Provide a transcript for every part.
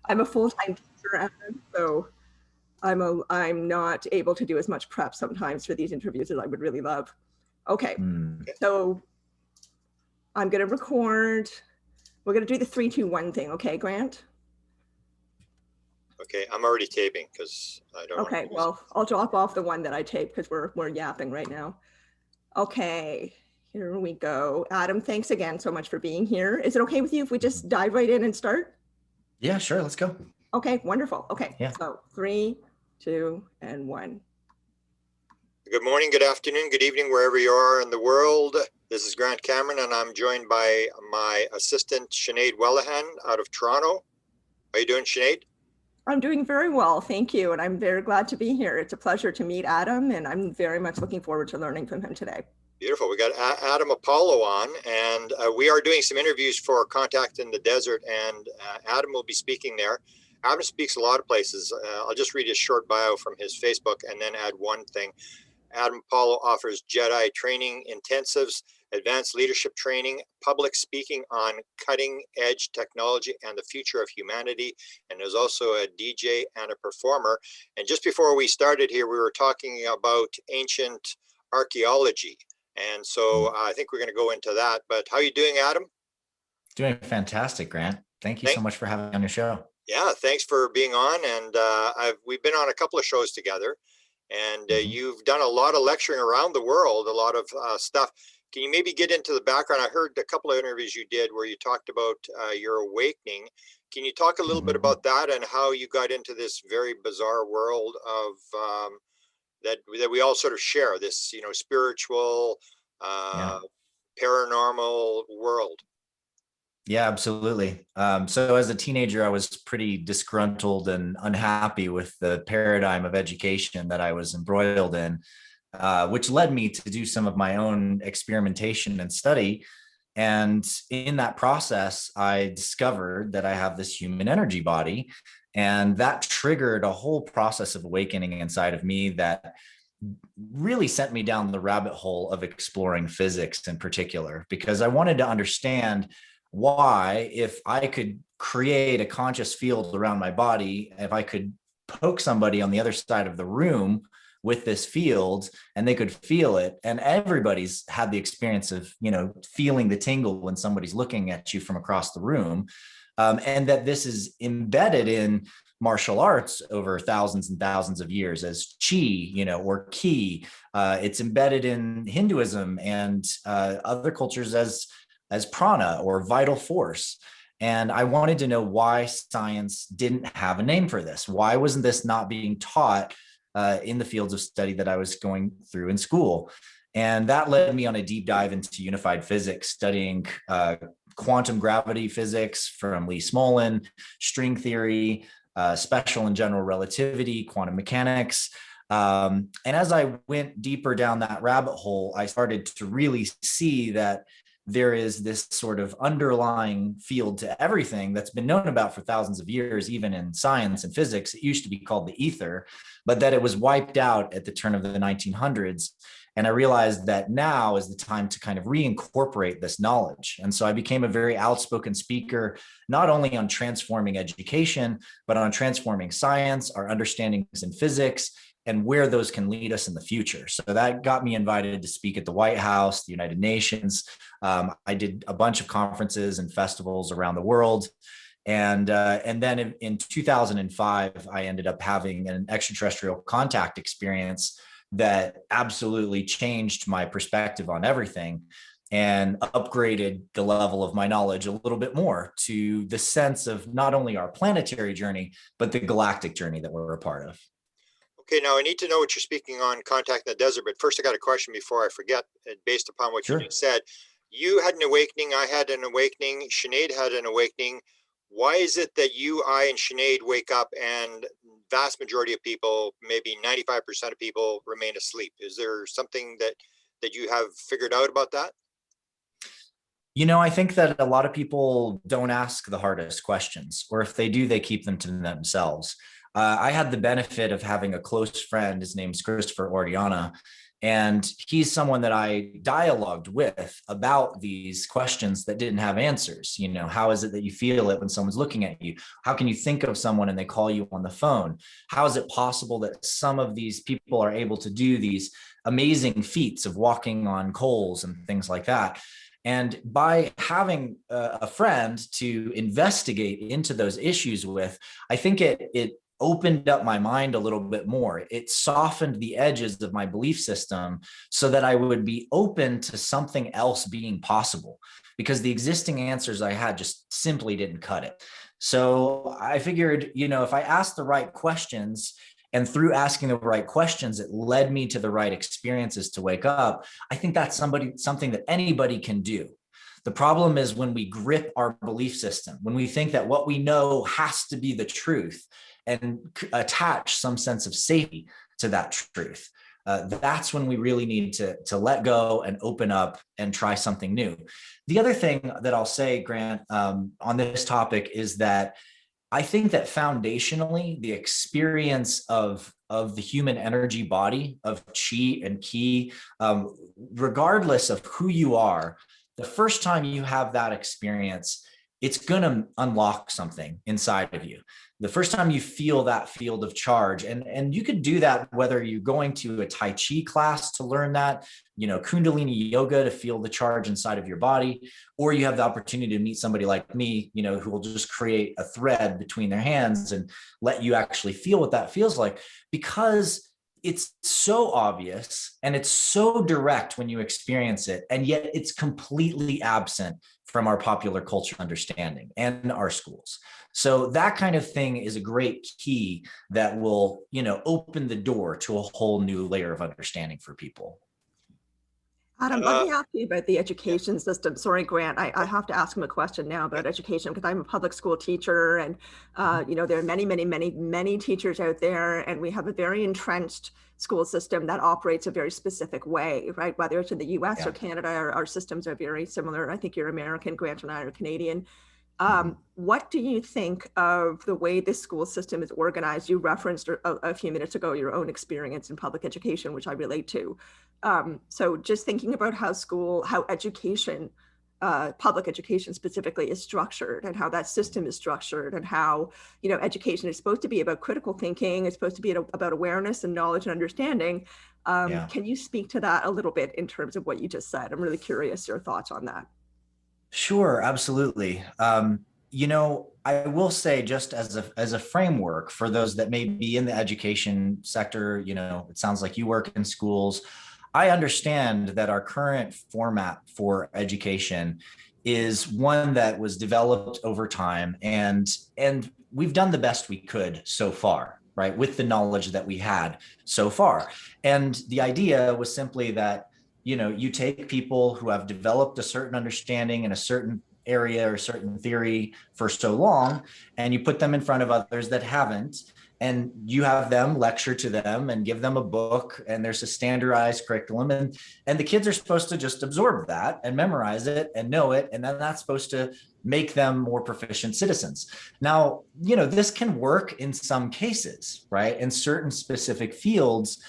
I'm a full-time teacher, Adam, so I'm not able to do as much prep sometimes for these interviews as I would really love. Okay, Hmm. so I'm going to record. We're going to do the 3, 2, 1 thing. Okay, Grant? Okay, I'm already taping because I don't want Okay, to use well, I'll drop off the one that I taped because we're yapping right now. Okay, here we go. Adam, thanks again so much for being here. Is it okay with you if we just dive right in and start? Yeah, sure. Let's go. Okay, wonderful. Okay, Yeah. so 3, 2, and 1. Good morning, good afternoon, good evening, wherever you are in the world. This is Grant Cameron, and I'm joined by my assistant, Sinead Wellahan, out of Toronto. How you doing, Sinead? I'm doing very well, thank you, and I'm very glad to be here. It's a pleasure to meet Adam, and I'm very much looking forward to learning from him today. Beautiful. We got Adam Apollo on, and we are doing some interviews for Contact in the Desert, and Adam will be speaking there. Adam speaks a lot of places. I'll just read his short bio from his Facebook and then add one thing. Adam Apollo offers Jedi training intensives, advanced leadership training, public speaking on cutting edge technology and the future of humanity, and is also a DJ and a performer. And just before we started here, we were talking about ancient archaeology. And so I think we're going to go into that. But how are you doing, Adam? Doing fantastic, Grant. Thank you so much for having me on your show. Yeah, thanks for being on. And we've been on a couple of shows together. And you've done a lot of lecturing around the world, a lot of stuff. Can you maybe get into the background? I heard a couple of interviews you did where you talked about your awakening. Can you talk a little bit about that and how you got into this very bizarre world of that we all sort of share, this, spiritual, paranormal world? Yeah, absolutely. So as a teenager, I was pretty disgruntled and unhappy with the paradigm of education that I was embroiled in, which led me to do some of my own experimentation and study. And in that process, I discovered that I have this human energy body. And that triggered a whole process of awakening inside of me that really sent me down the rabbit hole of exploring physics in particular, because I wanted to understand why, if I could create a conscious field around my body, if I could poke somebody on the other side of the room with this field and they could feel it, and everybody's had the experience of, feeling the tingle when somebody's looking at you from across the room, and that this is embedded in martial arts over thousands and thousands of years as chi, or ki. It's embedded in Hinduism and other cultures as prana or vital force. And I wanted to know why science didn't have a name for this. Why wasn't this not being taught in the fields of study that I was going through in school? And that led me on a deep dive into unified physics, studying quantum gravity physics from Lee Smolin, string theory, special and general relativity, quantum mechanics. And as I went deeper down that rabbit hole, I started to really see that there is this sort of underlying field to everything that's been known about for thousands of years, even in science and physics. It used to be called the ether, but that it was wiped out at the turn of the 1900s. And I realized that now is the time to kind of reincorporate this knowledge. And so I became a very outspoken speaker, not only on transforming education, but on transforming science, our understandings in physics, and where those can lead us in the future. So that got me invited to speak at the White House, the United Nations. I did a bunch of conferences and festivals around the world. And then in 2005, I ended up having an extraterrestrial contact experience that absolutely changed my perspective on everything and upgraded the level of my knowledge a little bit more to the sense of not only our planetary journey, but the galactic journey that we're a part of. Okay, now I need to know what you're speaking on, Contact in the Desert, but first I got a question before I forget, based upon what you just said. You had an awakening, I had an awakening, Sinead had an awakening. Why is it that you, I, and Sinead wake up and vast majority of people, maybe 95% of people, remain asleep? Is there something that you have figured out about that? I think that a lot of people don't ask the hardest questions, or if they do, they keep them to themselves. I had the benefit of having a close friend. His name's Christopher Oriana, And he's someone that I dialogued with about these questions that didn't have answers. You know, how is it that you feel it when someone's looking at you? How can you think of someone and they call you on the phone? How is it possible that some of these people are able to do these amazing feats of walking on coals and things like that? And by having a friend to investigate into those issues with, I think it opened up my mind a little bit more. It softened the edges of my belief system so that I would be open to something else being possible, because the existing answers I had just simply didn't cut it. So I figured, you know, if I asked the right questions, and through asking the right questions, it led me to the right experiences to wake up, I think that's something that anybody can do. The problem is when we grip our belief system, when we think that what we know has to be the truth, and attach some sense of safety to that truth. That's when we really need to let go and open up and try something new. The other thing that I'll say, Grant, on this topic is that I think that foundationally, the experience of the human energy body, of chi and ki, regardless of who you are, the first time you have that experience, it's going to unlock something inside of you. The first time you feel that field of charge, and you could do that whether you're going to a Tai Chi class to learn that, you know, Kundalini yoga to feel the charge inside of your body, or you have the opportunity to meet somebody like me, you know, who will just create a thread between their hands and let you actually feel what that feels like, because it's so obvious and it's so direct when you experience it, and yet it's completely absent from our popular culture understanding and our schools. So that kind of thing is a great key that will, you know, open the door to a whole new layer of understanding for people. Adam, let me ask you about the education system. Sorry, Grant, I have to ask him a question now about education, because I'm a public school teacher, and you know, there are many teachers out there, and we have a very entrenched school system that operates a very specific way, right? Whether it's in the US or Canada, our systems are very similar. I think you're American, Grant and I are Canadian. What do you think of the way this school system is organized? You referenced a few minutes ago your own experience in public education, which I relate to. So just thinking about how education, public education specifically, is structured, and how that system is structured, and how, you know, education is supposed to be about critical thinking, it's supposed to be about awareness and knowledge and understanding. Can you speak to that a little bit in terms of what you just said? I'm really curious your thoughts on that. Sure, absolutely. You know, I will say, just as a framework for those that may be in the education sector, you know, it sounds like you work in schools. I understand that our current format for education is one that was developed over time, and we've done the best we could so far, right, with the knowledge that we had so far. And the idea was simply that, you know, you take people who have developed a certain understanding in a certain area or certain theory for so long, and you put them in front of others that haven't, and you have them lecture to them and give them a book, and there's a standardized curriculum, and the kids are supposed to just absorb that and memorize it and know it, and then that's supposed to make them more proficient citizens. Now, you know, this can work in some cases, right? In certain specific fields,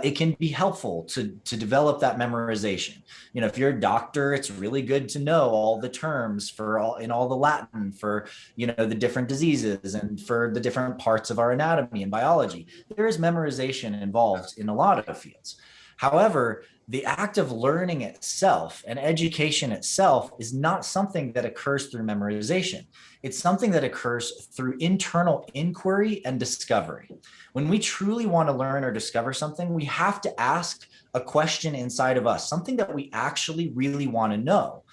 it can be helpful to develop that memorization. You know, if you're a doctor, it's really good to know all the terms in all the Latin for, you know, the different diseases and for the different parts of our anatomy and biology. There is memorization involved in a lot of fields. However, the act of learning itself and education itself is not something that occurs through memorization. It's something that occurs through internal inquiry and discovery. When we truly want to learn or discover something, we have to ask a question inside of us, something that we actually really want to know.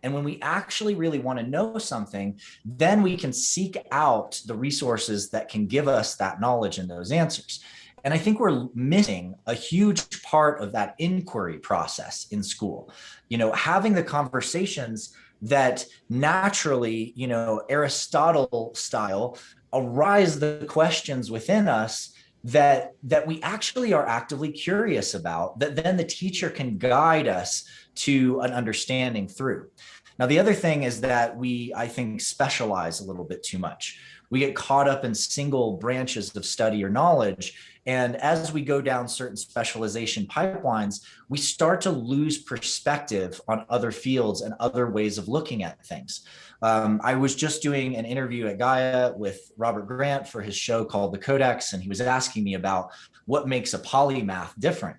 And when we actually really want to know something, then we can seek out the resources that can give us that knowledge and those answers. And I think we're missing a huge part of that inquiry process in school. You know, having the conversations that naturally, you know, Aristotle style, arise the questions within us that we actually are actively curious about, that then the teacher can guide us to an understanding through. Now, the other thing is that we, I think, specialize a little bit too much. We get caught up in single branches of study or knowledge, And as we go down certain specialization pipelines, we start to lose perspective on other fields and other ways of looking at things. I was just doing an interview at Gaia with Robert Grant for his show called The Codex, and he was asking me about what makes a polymath different.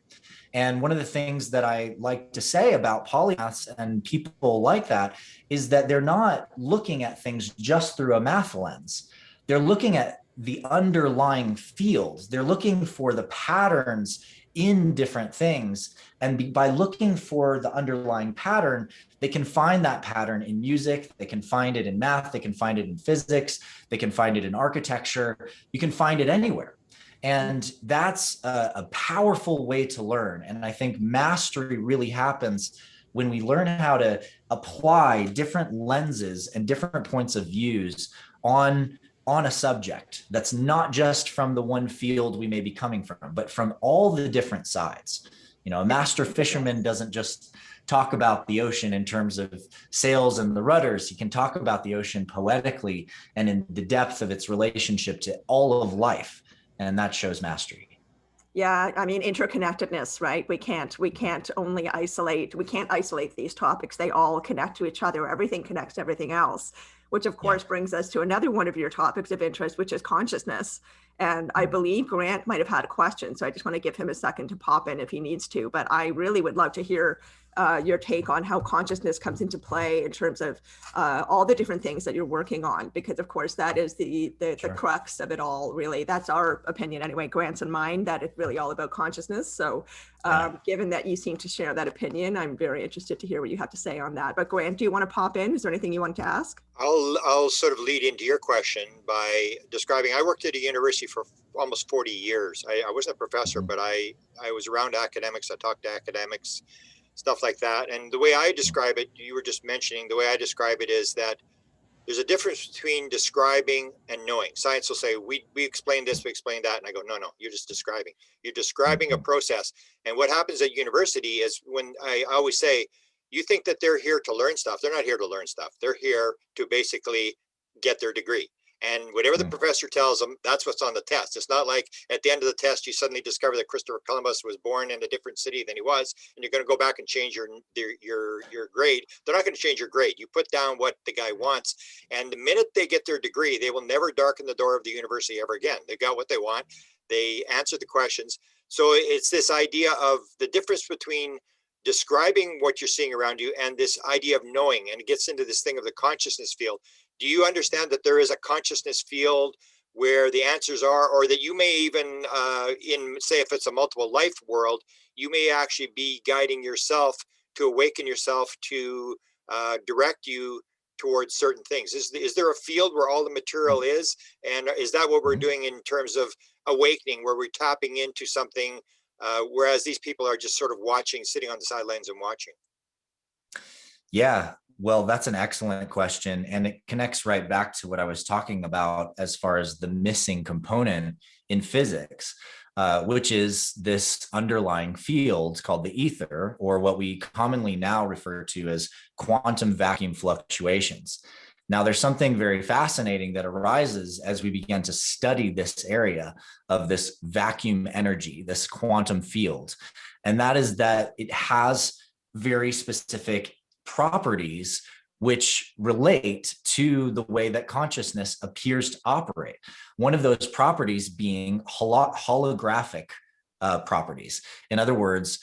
And one of the things that I like to say about polymaths and people like that is that they're not looking at things just through a math lens. They're looking at the underlying fields. They're looking for the patterns in different things. And by looking for the underlying pattern, they can find that pattern in music, they can find it in math, they can find it in physics, they can find it in architecture, you can find it anywhere. And that's a powerful way to learn. And I think mastery really happens when we learn how to apply different lenses and different points of views on a subject that's not just from the one field we may be coming from, but from all the different sides. You know, a master fisherman doesn't just talk about the ocean in terms of sails and the rudders. He can talk about the ocean poetically and in the depth of its relationship to all of life. And that shows mastery. Yeah, I mean, interconnectedness, right? We can't isolate these topics. They all connect to each other. Everything connects to everything else, which of course brings us to another one of your topics of interest, which is consciousness. And I believe Grant might have had a question, so I just want to give him a second to pop in if he needs to, but I really would love to hear your take on how consciousness comes into play in terms of all the different things that you're working on, because of course that is the crux of it all, really. That's our opinion anyway, Grant's and mine, that it's really all about consciousness. So given that you seem to share that opinion, I'm very interested to hear what you have to say on that. But Grant, do you want to pop in? Is there anything you want to ask? I'll sort of lead into your question by describing, I worked at a university for almost 40 years. I wasn't a professor, but I was around academics. I talked to academics, stuff like that. And the way I describe it, you were just mentioning, the way I describe it is that there's a difference between describing and knowing. Science will say, we explain this, we explain that. And I go, no, you're just describing. You're describing a process. And what happens at university is, when I always say, you think that they're here to learn stuff. They're not here to learn stuff. They're here to basically get their degree. And whatever the professor tells them, that's what's on the test. It's not like at the end of the test, you suddenly discover that Christopher Columbus was born in a different city than he was, and you're going to go back and change your grade. They're not going to change your grade. You put down what the guy wants. And the minute they get their degree, they will never darken the door of the university ever again. They got what they want. They answered the questions. So it's this idea of the difference between describing what you're seeing around you and this idea of knowing. And it gets into this thing of the consciousness field. Do you understand that there is a consciousness field where the answers are, or that you may even, say if it's a multiple life world, you may actually be guiding yourself to awaken yourself to direct you towards certain things? Is there a field where all the material is? And is that what we're doing in terms of awakening, where we're tapping into something, whereas these people are just sort of watching, sitting on the sidelines and watching? Yeah, well, that's an excellent question. And it connects right back to what I was talking about as far as the missing component in physics, which is this underlying field called the ether, or what we commonly now refer to as quantum vacuum fluctuations. Now, there's something very fascinating that arises as we begin to study this area of this vacuum energy, this quantum field. And that is that it has very specific properties which relate to the way that consciousness appears to operate. One of those properties being holographic properties. In other words,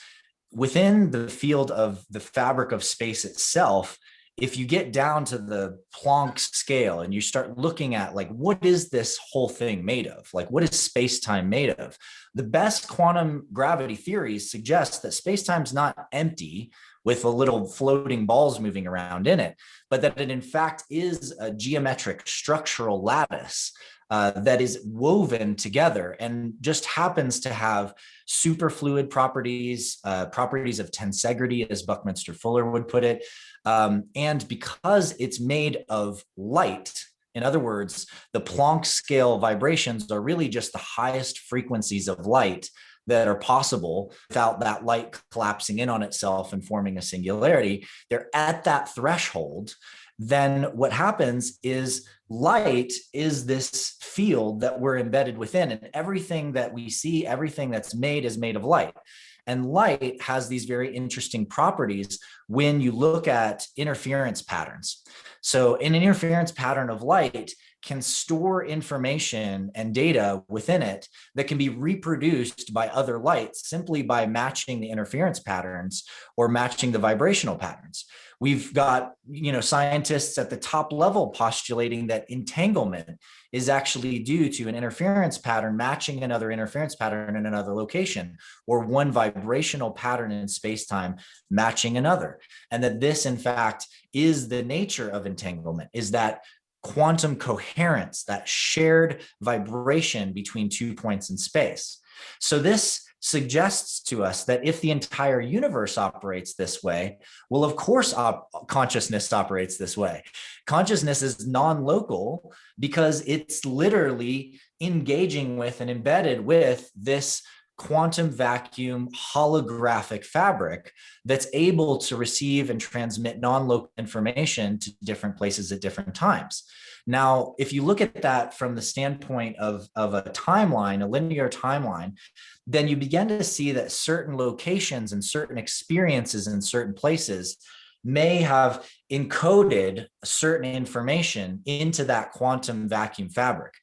within the field of the fabric of space itself, if you get down to the Planck scale and you start looking at, like, what is this whole thing made of? Like, what is space-time made of? The best quantum gravity theories suggest that space-time's not empty with a little floating balls moving around in it, but that it in fact is a geometric structural lattice that is woven together and just happens to have superfluid properties, properties of tensegrity, as Buckminster Fuller would put it. And because it's made of light, in other words, the Planck scale vibrations are really just the highest frequencies of light that are possible without that light collapsing in on itself and forming a singularity. They're at that threshold. Then what happens is light is this field that we're embedded within, and everything that we see, everything that's made is made of light. And light has these very interesting properties when you look at interference patterns. So an interference pattern of light can store information and data within it that can be reproduced by other lights simply by matching the interference patterns or matching the vibrational patterns. We've got, scientists at the top level postulating that entanglement is actually due to an interference pattern matching another interference pattern in another location, or one vibrational pattern in space-time matching another. And that this, in fact, is the nature of entanglement, is that quantum coherence, that shared vibration between 2 points in space. So this suggests to us that if the entire universe operates this way, well, of course, consciousness operates this way. Consciousness is non-local because it's literally engaging with and embedded with this quantum vacuum holographic fabric that's able to receive and transmit non-local information to different places at different times. Now, if you look at that from the standpoint of a timeline, a linear timeline, then you begin to see that certain locations and certain experiences in certain places may have encoded certain information into that quantum vacuum fabric.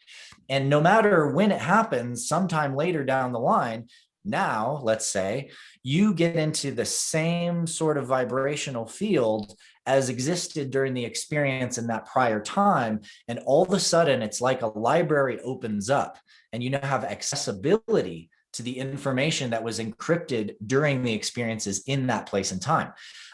And no matter when it happens, sometime later down the line, now, let's say, you get into the same sort of vibrational field as existed during the experience in that prior time. And all of a sudden, it's like a library opens up and you now have accessibility to the information that was encrypted during the experiences in that place and time.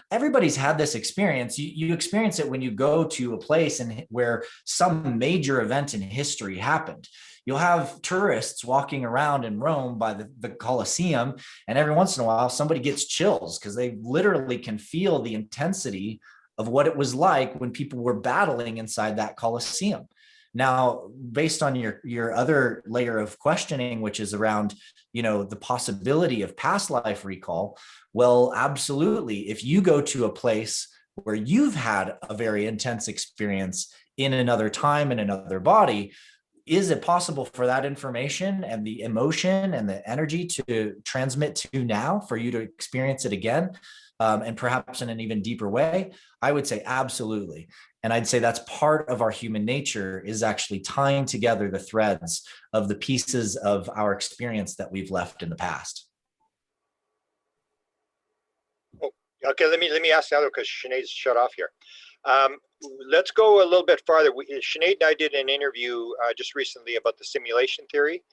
Everybody's had this experience. You experience it when you go to a place where some major event in history happened. You'll have tourists walking around in Rome by the Colosseum, and every once in a while, somebody gets chills because they literally can feel the intensity of what it was like when people were battling inside that Colosseum. Now, based on your other layer of questioning, which is around, the possibility of past life recall, well, absolutely. If you go to a place where you've had a very intense experience in another time, in another body, is it possible for that information and the emotion and the energy to transmit to now for you to experience it again? And perhaps in an even deeper way? I would say absolutely. And I'd say that's part of our human nature, is actually tying together the threads of the pieces of our experience that we've left in the past. Oh, okay, let me ask the other, because Sinead's shut off here. Let's go a little bit farther. Sinead and I did an interview just recently about the simulation theory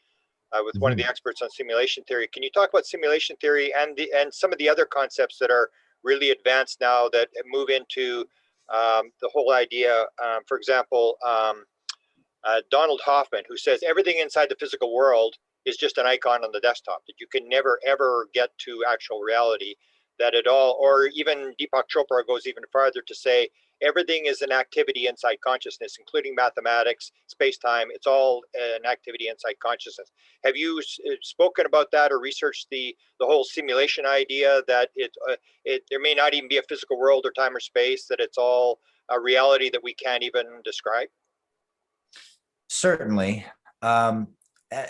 with one of the experts on simulation theory. Can you talk about simulation theory and some of the other concepts that are really advanced now that move into the whole idea? For example, Donald Hoffman, who says everything inside the physical world is just an icon on the desktop, that you can never, ever get to actual reality, that it all, or even Deepak Chopra goes even farther to say everything is an activity inside consciousness, including mathematics, space-time. It's all an activity inside consciousness. Have you spoken about that or researched the whole simulation idea that there may not even be a physical world or time or space, that it's all a reality that we can't even describe? Certainly.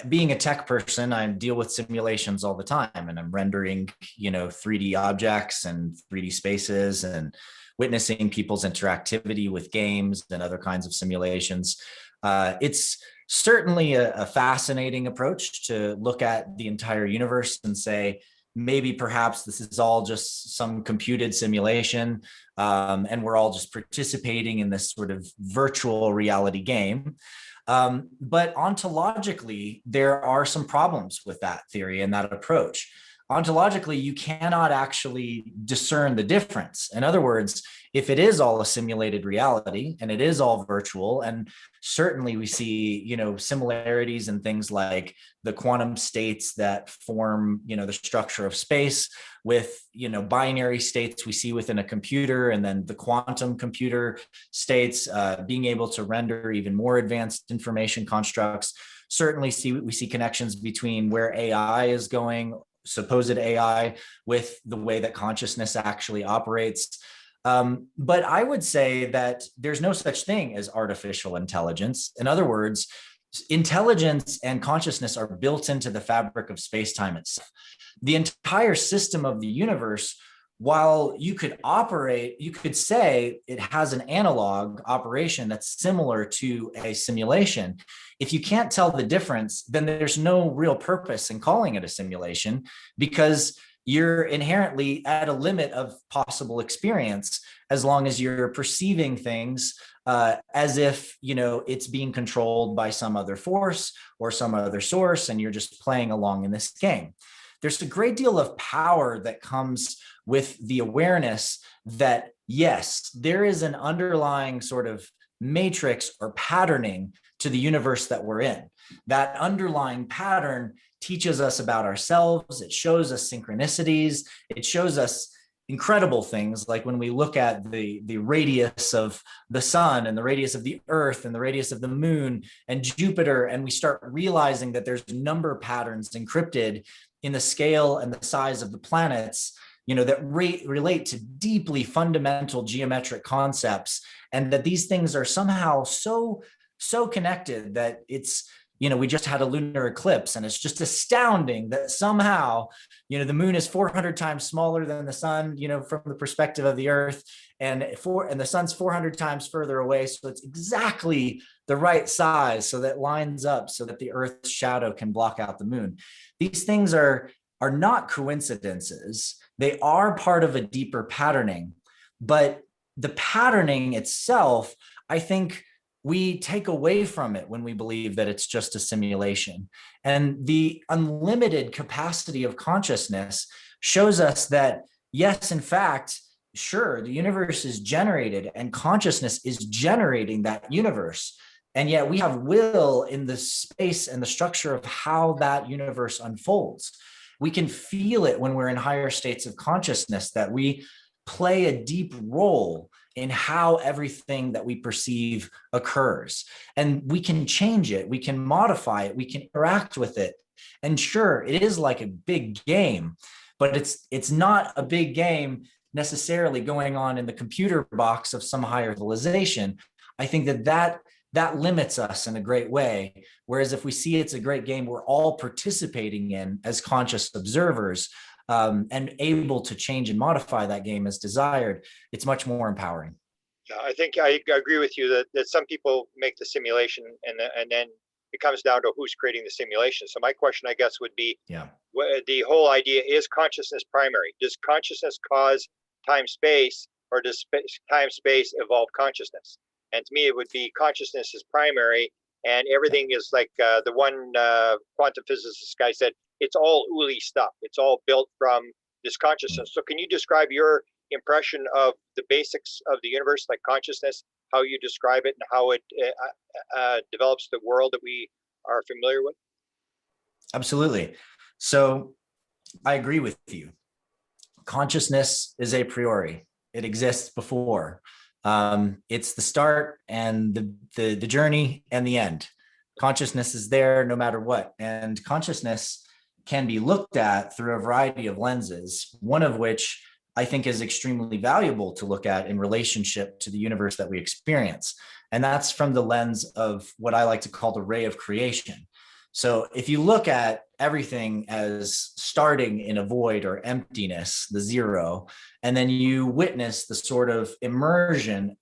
Being a tech person, I deal with simulations all the time, and I'm rendering, 3D objects and 3D spaces and witnessing people's interactivity with games and other kinds of simulations. It's certainly a fascinating approach to look at the entire universe and say, maybe perhaps this is all just some computed simulation, and we're all just participating in this sort of virtual reality game. But ontologically, there are some problems with that theory and that approach. Ontologically, you cannot actually discern the difference. In other words, if it is all a simulated reality and it is all virtual, and certainly we see, similarities in things like the quantum states that form, the structure of space with, binary states we see within a computer, and then the quantum computer states being able to render even more advanced information constructs. Certainly we see connections between where AI is going, supposed AI, with the way that consciousness actually operates. But I would say that there's no such thing as artificial intelligence. In other words, intelligence and consciousness are built into the fabric of space-time itself. The entire system of the universe, while you could say it has an analog operation that's similar to a simulation. If you can't tell the difference, then there's no real purpose in calling it a simulation, because you're inherently at a limit of possible experience as long as you're perceiving things as if, it's being controlled by some other force or some other source, and you're just playing along in this game. There's a great deal of power that comes with the awareness that, yes, there is an underlying sort of matrix or patterning to the universe that we're in. That underlying pattern teaches us about ourselves. It shows us synchronicities. It shows us incredible things, like when we look at the radius of the sun and the radius of the earth and the radius of the moon and Jupiter, and we start realizing that there's number patterns encrypted in the scale and the size of the planets, that relate to deeply fundamental geometric concepts, and that these things are somehow so connected that it's, we just had a lunar eclipse, and it's just astounding that somehow, the moon is 400 times smaller than the sun, from the perspective of the earth, and the sun's 400 times further away. So it's exactly the right size, so that lines up so that the earth's shadow can block out the moon. These things are not coincidences. They are part of a deeper patterning, but the patterning itself, I think, we take away from it when we believe that it's just a simulation. And the unlimited capacity of consciousness shows us that, yes, in fact, sure, the universe is generated and consciousness is generating that universe. And yet we have will in the space and the structure of how that universe unfolds. We can feel it when we're in higher states of consciousness, that we play a deep role in how everything that we perceive occurs. And we can change it, we can modify it, we can interact with it. And sure, it is like a big game, but it's not a big game necessarily going on in the computer box of some higher civilization. I think that limits us in a great way. Whereas if we see it's a great game we're all participating in as conscious observers, and able to change and modify that game as desired, it's much more empowering. Yeah, I think I agree with you that some people make the simulation, and then it comes down to who's creating the simulation. So my question, I guess, would be, the whole idea, is consciousness primary? Does consciousness cause time-space, or does time-space evolve consciousness? And to me, it would be consciousness is primary, and everything is like the one quantum physicist guy said, it's all Uli stuff. It's all built from this consciousness. So can you describe your impression of the basics of the universe, like consciousness, how you describe it and how it develops the world that we are familiar with? Absolutely. So I agree with you. Consciousness is a priori. It exists before. It's the start and the journey and the end. Consciousness is there no matter what. And consciousness can be looked at through a variety of lenses, one of which I think is extremely valuable to look at in relationship to the universe that we experience. And that's from the lens of what I like to call the ray of creation. So if you look at everything as starting in a void or emptiness, the zero, and then you witness the sort of emergence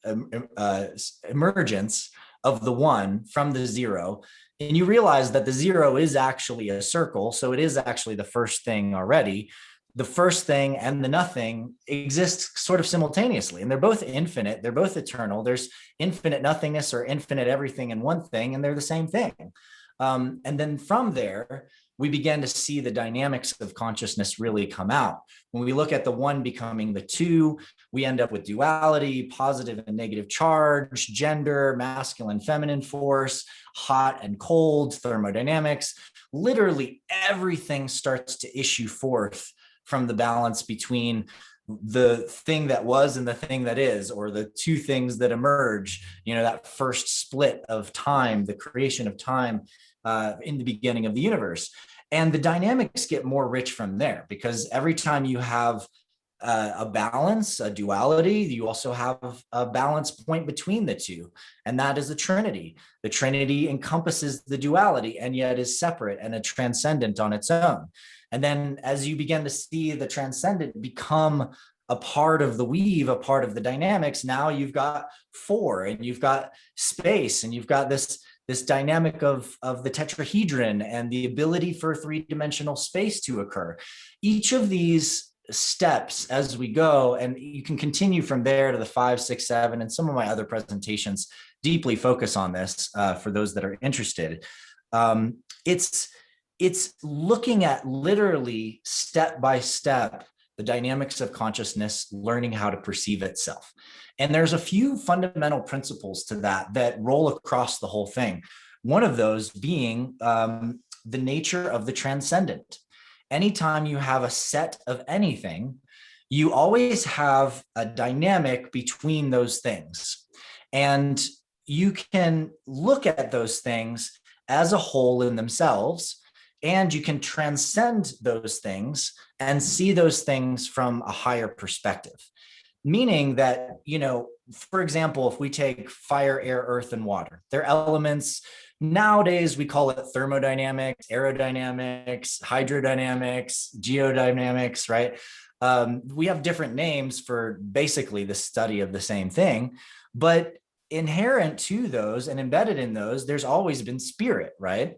of the one from the zero, and you realize that the zero is actually a circle. So it is actually the first thing already. The first thing and the nothing exist sort of simultaneously, and they're both infinite. They're both eternal. There's infinite nothingness or infinite everything in one thing, and they're the same thing. And then from there, we begin to see the dynamics of consciousness really come out. When we look at the one becoming the two, we end up with duality, positive and negative charge, gender, masculine, feminine force, hot and cold, thermodynamics. Literally everything starts to issue forth from the balance between the thing that was and the thing that is, or the two things that emerge, that first split of time, the creation of time in the beginning of the universe. And the dynamics get more rich from there, because every time you have a balance, a duality. You also have a balance point between the two, and that is the Trinity. The Trinity encompasses the duality and yet is separate and a transcendent on its own. And then as you begin to see the transcendent become a part of the weave, a part of the dynamics, now you've got four, and you've got space, and you've got this dynamic of the tetrahedron and the ability for three-dimensional space to occur. Each of these steps as we go, and you can continue from there to the 5, 6, 7, and some of my other presentations deeply focus on this for those that are interested. It's looking at literally step by step the dynamics of consciousness, learning how to perceive itself. And there's a few fundamental principles to that roll across the whole thing. One of those being the nature of the transcendent. Anytime you have a set of anything, you always have a dynamic between those things. And you can look at those things as a whole in themselves, and you can transcend those things and see those things from a higher perspective. Meaning that, for example, if we take fire, air, earth, and water, they're elements. Nowadays, we call it thermodynamics, aerodynamics, hydrodynamics, geodynamics, right? We have different names for basically the study of the same thing, but inherent to those and embedded in those, there's always been spirit, right?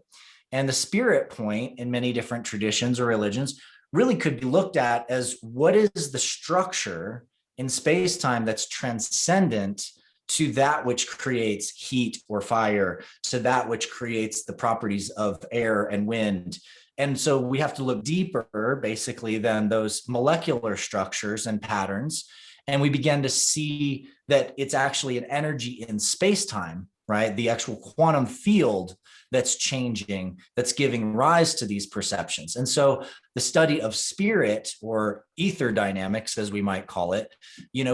And the spirit point in many different traditions or religions really could be looked at as what is the structure in space-time that's transcendent to that which creates heat or fire, to that which creates the properties of air and wind. And so we have to look deeper, basically, than those molecular structures and patterns. And we begin to see that it's actually an energy in space-time, right? The actual quantum field that's changing, that's giving rise to these perceptions. And so the study of spirit, or ether dynamics, as we might call it,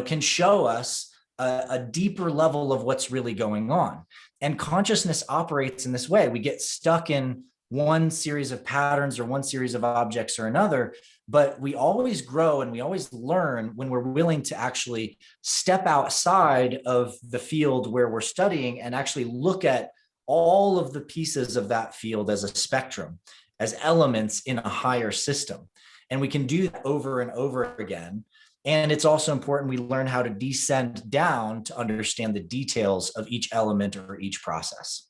can show us a deeper level of what's really going on. And consciousness operates in this way. We get stuck in one series of patterns or one series of objects or another, but we always grow and we always learn when we're willing to actually step outside of the field where we're studying and actually look at all of the pieces of that field as a spectrum, as elements in a higher system. And we can do that over and over again. And it's also important we learn how to descend down to understand the details of each element or each process.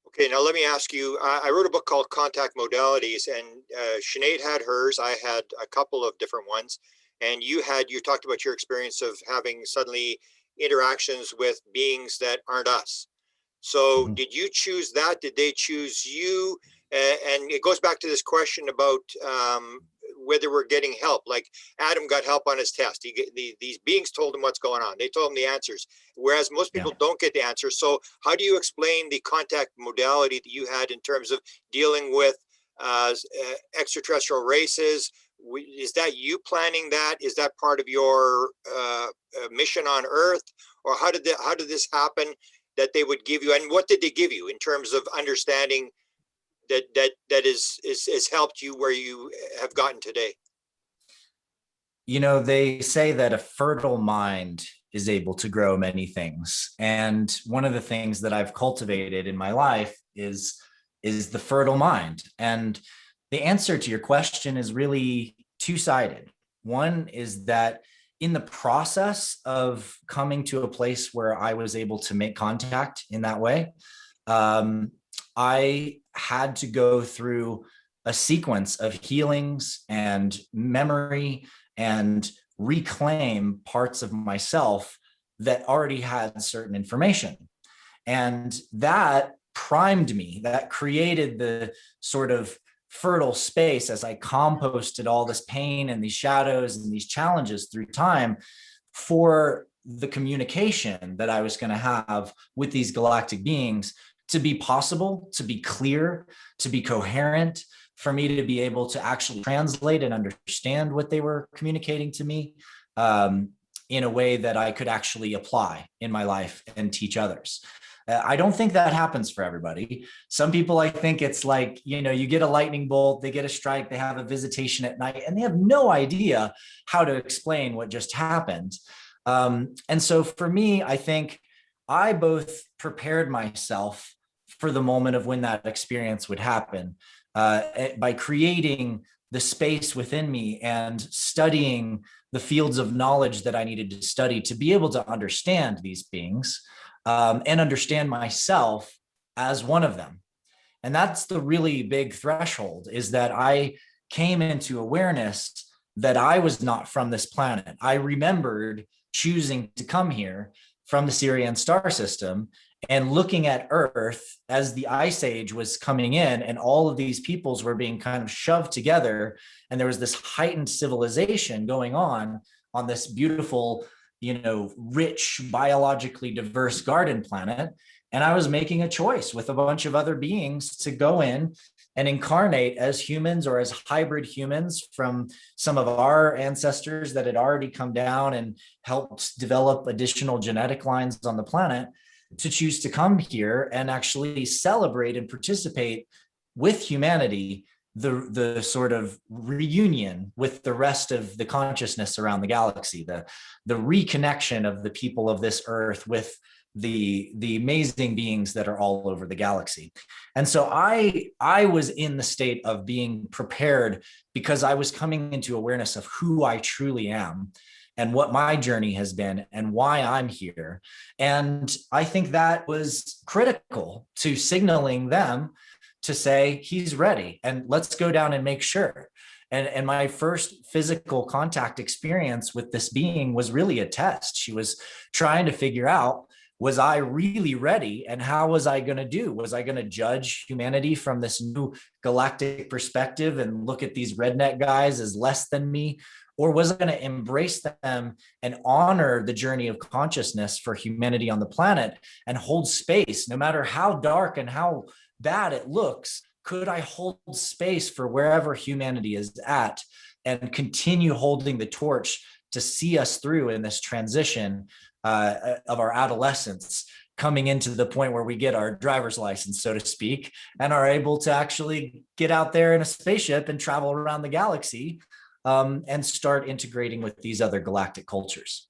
Okay, now let me ask you, I wrote a book called Contact Modalities, and Sinead had hers. I had a couple of different ones. And you talked about your experience of having suddenly interactions with beings that aren't us. So did you choose that? Did they choose you? And it goes back to this question about whether we're getting help. Like Adam got help on his test. These beings told him what's going on. They told him the answers, whereas most people don't get the answers. So how do you explain the contact modality that you had in terms of dealing with extraterrestrial races? Is that you planning that? Is that part of your mission on Earth? Or how did this happen that they would give you? And what did they give you in terms of understanding that is helped you where you have gotten today? They say that a fertile mind is able to grow many things. And one of the things that I've cultivated in my life is the fertile mind. And the answer to your question is really two-sided. One is that in the process of coming to a place where I was able to make contact in that way, I had to go through a sequence of healings and memory and reclaim parts of myself that already had certain information. And that primed me, that created the sort of fertile space as I composted all this pain and these shadows and these challenges through time for the communication that I was going to have with these galactic beings to be possible, to be clear, to be coherent, for me to be able to actually translate and understand what they were communicating to me in a way that I could actually apply in my life and teach others. I don't think that happens for everybody. Some people, I think it's like, you get a lightning bolt, they get a strike, they have a visitation at night, and they have no idea how to explain what just happened. And so for me, I think I both prepared myself for the moment of when that experience would happen by creating the space within me and studying the fields of knowledge that I needed to study to be able to understand these beings and understand myself as one of them. And that's the really big threshold, is that I came into awareness that I was not from this planet. I remembered choosing to come here from the Sirian star system and looking at Earth as the ice age was coming in and all of these peoples were being kind of shoved together. And there was this heightened civilization going on this beautiful, rich, biologically diverse garden planet. And I was making a choice with a bunch of other beings to go in and incarnate as humans or as hybrid humans from some of our ancestors that had already come down and helped develop additional genetic lines on the planet, to choose to come here and actually celebrate and participate with humanity the sort of reunion with the rest of the consciousness around the galaxy, the reconnection of the people of this earth with the amazing beings that are all over the galaxy. And so I was in the state of being prepared because I was coming into awareness of who I truly am and what my journey has been and why I'm here. And I think that was critical to signaling them to say, he's ready and let's go down and make sure. And my first physical contact experience with this being was really a test. She was trying to figure out, was I really ready? And how was I going to do? Was I going to judge humanity from this new galactic perspective and look at these redneck guys as less than me? Or was I going to embrace them and honor the journey of consciousness for humanity on the planet and hold space, no matter how dark and how bad it looks? Could I hold space for wherever humanity is at and continue holding the torch to see us through in this transition of our adolescence, coming into the point where we get our driver's license, so to speak, and are able to actually get out there in a spaceship and travel around the galaxy and start integrating with these other galactic cultures.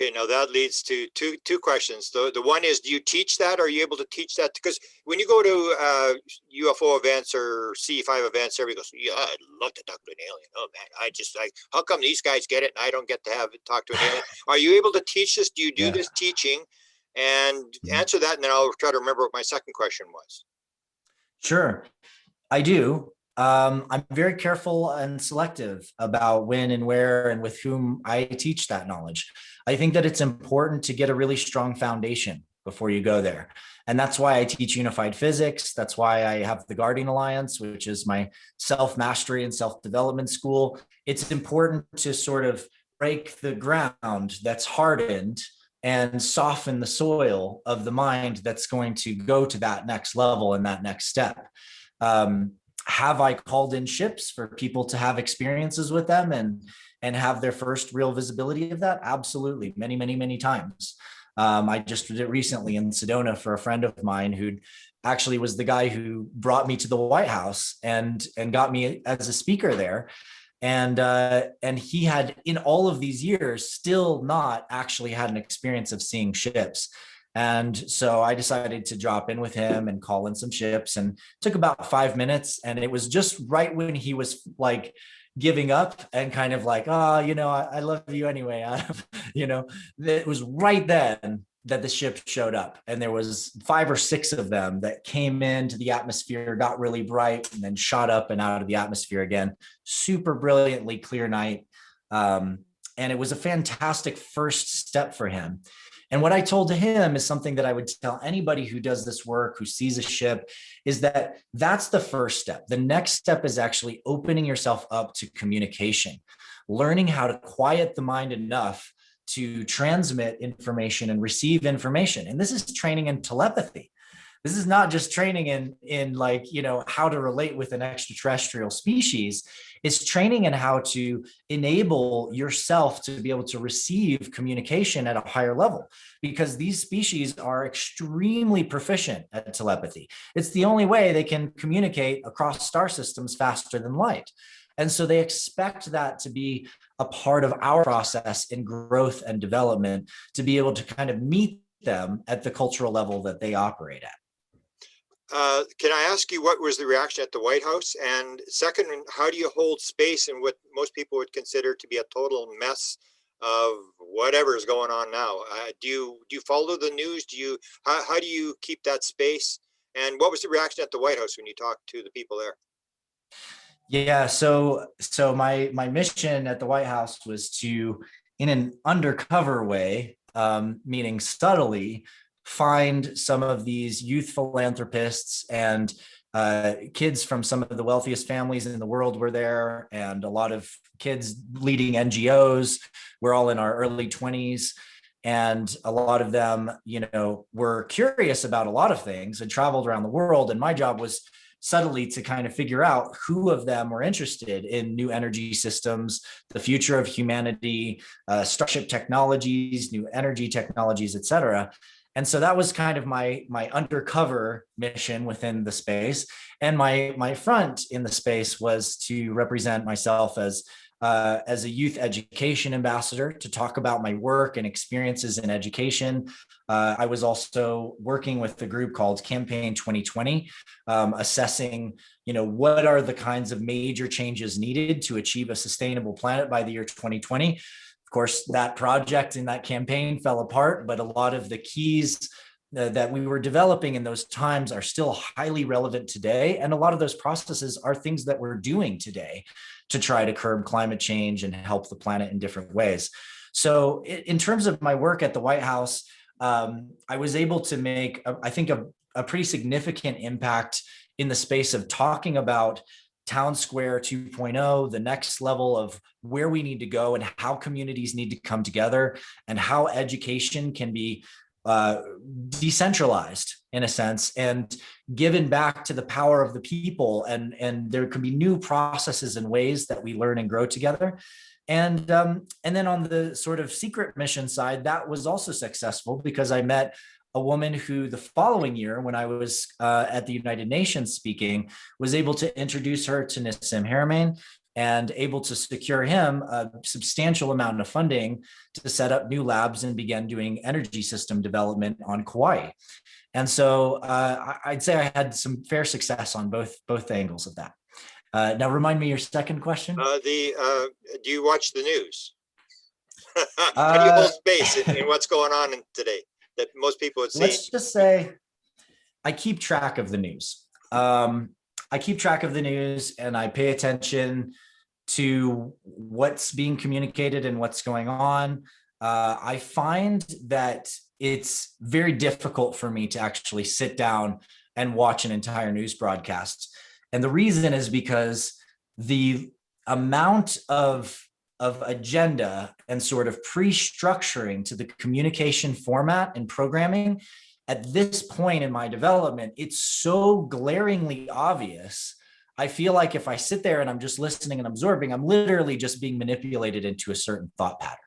Okay, now that leads to two questions. The one is, do you teach that? Are you able to teach that? Because when you go to UFO events or C5 events, everybody goes, yeah, I'd love to talk to an alien. Oh man, how come these guys get it and I don't get to talk to an alien? Are you able to teach this? Do you do this teaching? And answer that, and then I'll try to remember what my second question was. Sure, I do. I'm very careful and selective about when and where and with whom I teach that knowledge. I think that it's important to get a really strong foundation before you go there. And that's why I teach unified physics. That's why I have the Guardian Alliance, which is my self-mastery and self-development school. It's important to sort of break the ground that's hardened and soften the soil of the mind that's going to go to that next level and that next step. Have I called in ships for people to have experiences with them and have their first real visibility of that? Absolutely. Many, many, many times. I just did it recently in Sedona for a friend of mine who actually was the guy who brought me to the White House and got me as a speaker there. And he had, in all of these years, still not actually had an experience of seeing ships. And so I decided to drop in with him and call in some ships, and took about 5 minutes. And it was just right when he was like giving up and kind of like, oh, I love you anyway. It was right then that the ship showed up, and there was 5 or 6 of them that came into the atmosphere, got really bright, and then shot up and out of the atmosphere again. Super brilliantly clear night. And it was a fantastic first step for him. And what I told to him is something that I would tell anybody who does this work, who sees a ship, is that that's the first step. The next step is actually opening yourself up to communication, learning how to quiet the mind enough to transmit information and receive information. And this is training in telepathy. This is not just training in like, you know, how to relate with an extraterrestrial species. It's training in how to enable yourself to be able to receive communication at a higher level, because these species are extremely proficient at telepathy. It's the only way they can communicate across star systems faster than light. And so they expect that to be a part of our process in growth and development, to be able to kind of meet them at the cultural level that they operate at. Can I ask you what was the reaction at the White House? And second, how do you hold space in what most people would consider to be a total mess of whatever is going on now? Do you follow the news? How do you keep that space? And what was the reaction at the White House when you talked to the people there? Yeah, so my mission at the White House was to, in an undercover way, meaning subtly, find some of these youth philanthropists and kids from some of the wealthiest families in the world were there, and a lot of kids leading NGOs. We're all in our early 20s. And a lot of them, you know, were curious about a lot of things and traveled around the world. And my job was subtly to kind of figure out who of them were interested in new energy systems, the future of humanity, starship technologies, new energy technologies, et cetera. And so that was kind of my undercover mission within the space. And my front in the space was to represent myself as a youth education ambassador, to talk about my work and experiences in education. I was also working with a group called Campaign 2020, assessing, you know, what are the kinds of major changes needed to achieve a sustainable planet by the year 2020. Of course, that project and that campaign fell apart, but a lot of the keys that we were developing in those times are still highly relevant today. And a lot of those processes are things that we're doing today to try to curb climate change and help the planet in different ways. So in terms of my work at the White House, I was able to make, I think, a pretty significant impact in the space of talking about Town Square 2.0, the next level of where we need to go and how communities need to come together, and how education can be decentralized in a sense and given back to the power of the people, and there can be new processes and ways that we learn and grow together. And then on the sort of secret mission side, that was also successful because I met a woman who the following year, when I was at the United Nations speaking, was able to introduce her to Nassim Haramein and able to secure him a substantial amount of funding to set up new labs and begin doing energy system development on Kauai. And so I'd say I had some fair success on both angles of that. Now, remind me your second question. Do you watch the news? How do you hold space in what's going on today that most people would see? Let's just say I keep track of the news. I keep track of the news and I pay attention to what's being communicated and what's going on. I find that it's very difficult for me to actually sit down and watch an entire news broadcast. And the reason is because the amount of agenda and sort of pre-structuring to the communication format and programming at this point in my development, it's so glaringly obvious. I feel like if I sit there and I'm just listening and absorbing, I'm literally just being manipulated into a certain thought pattern.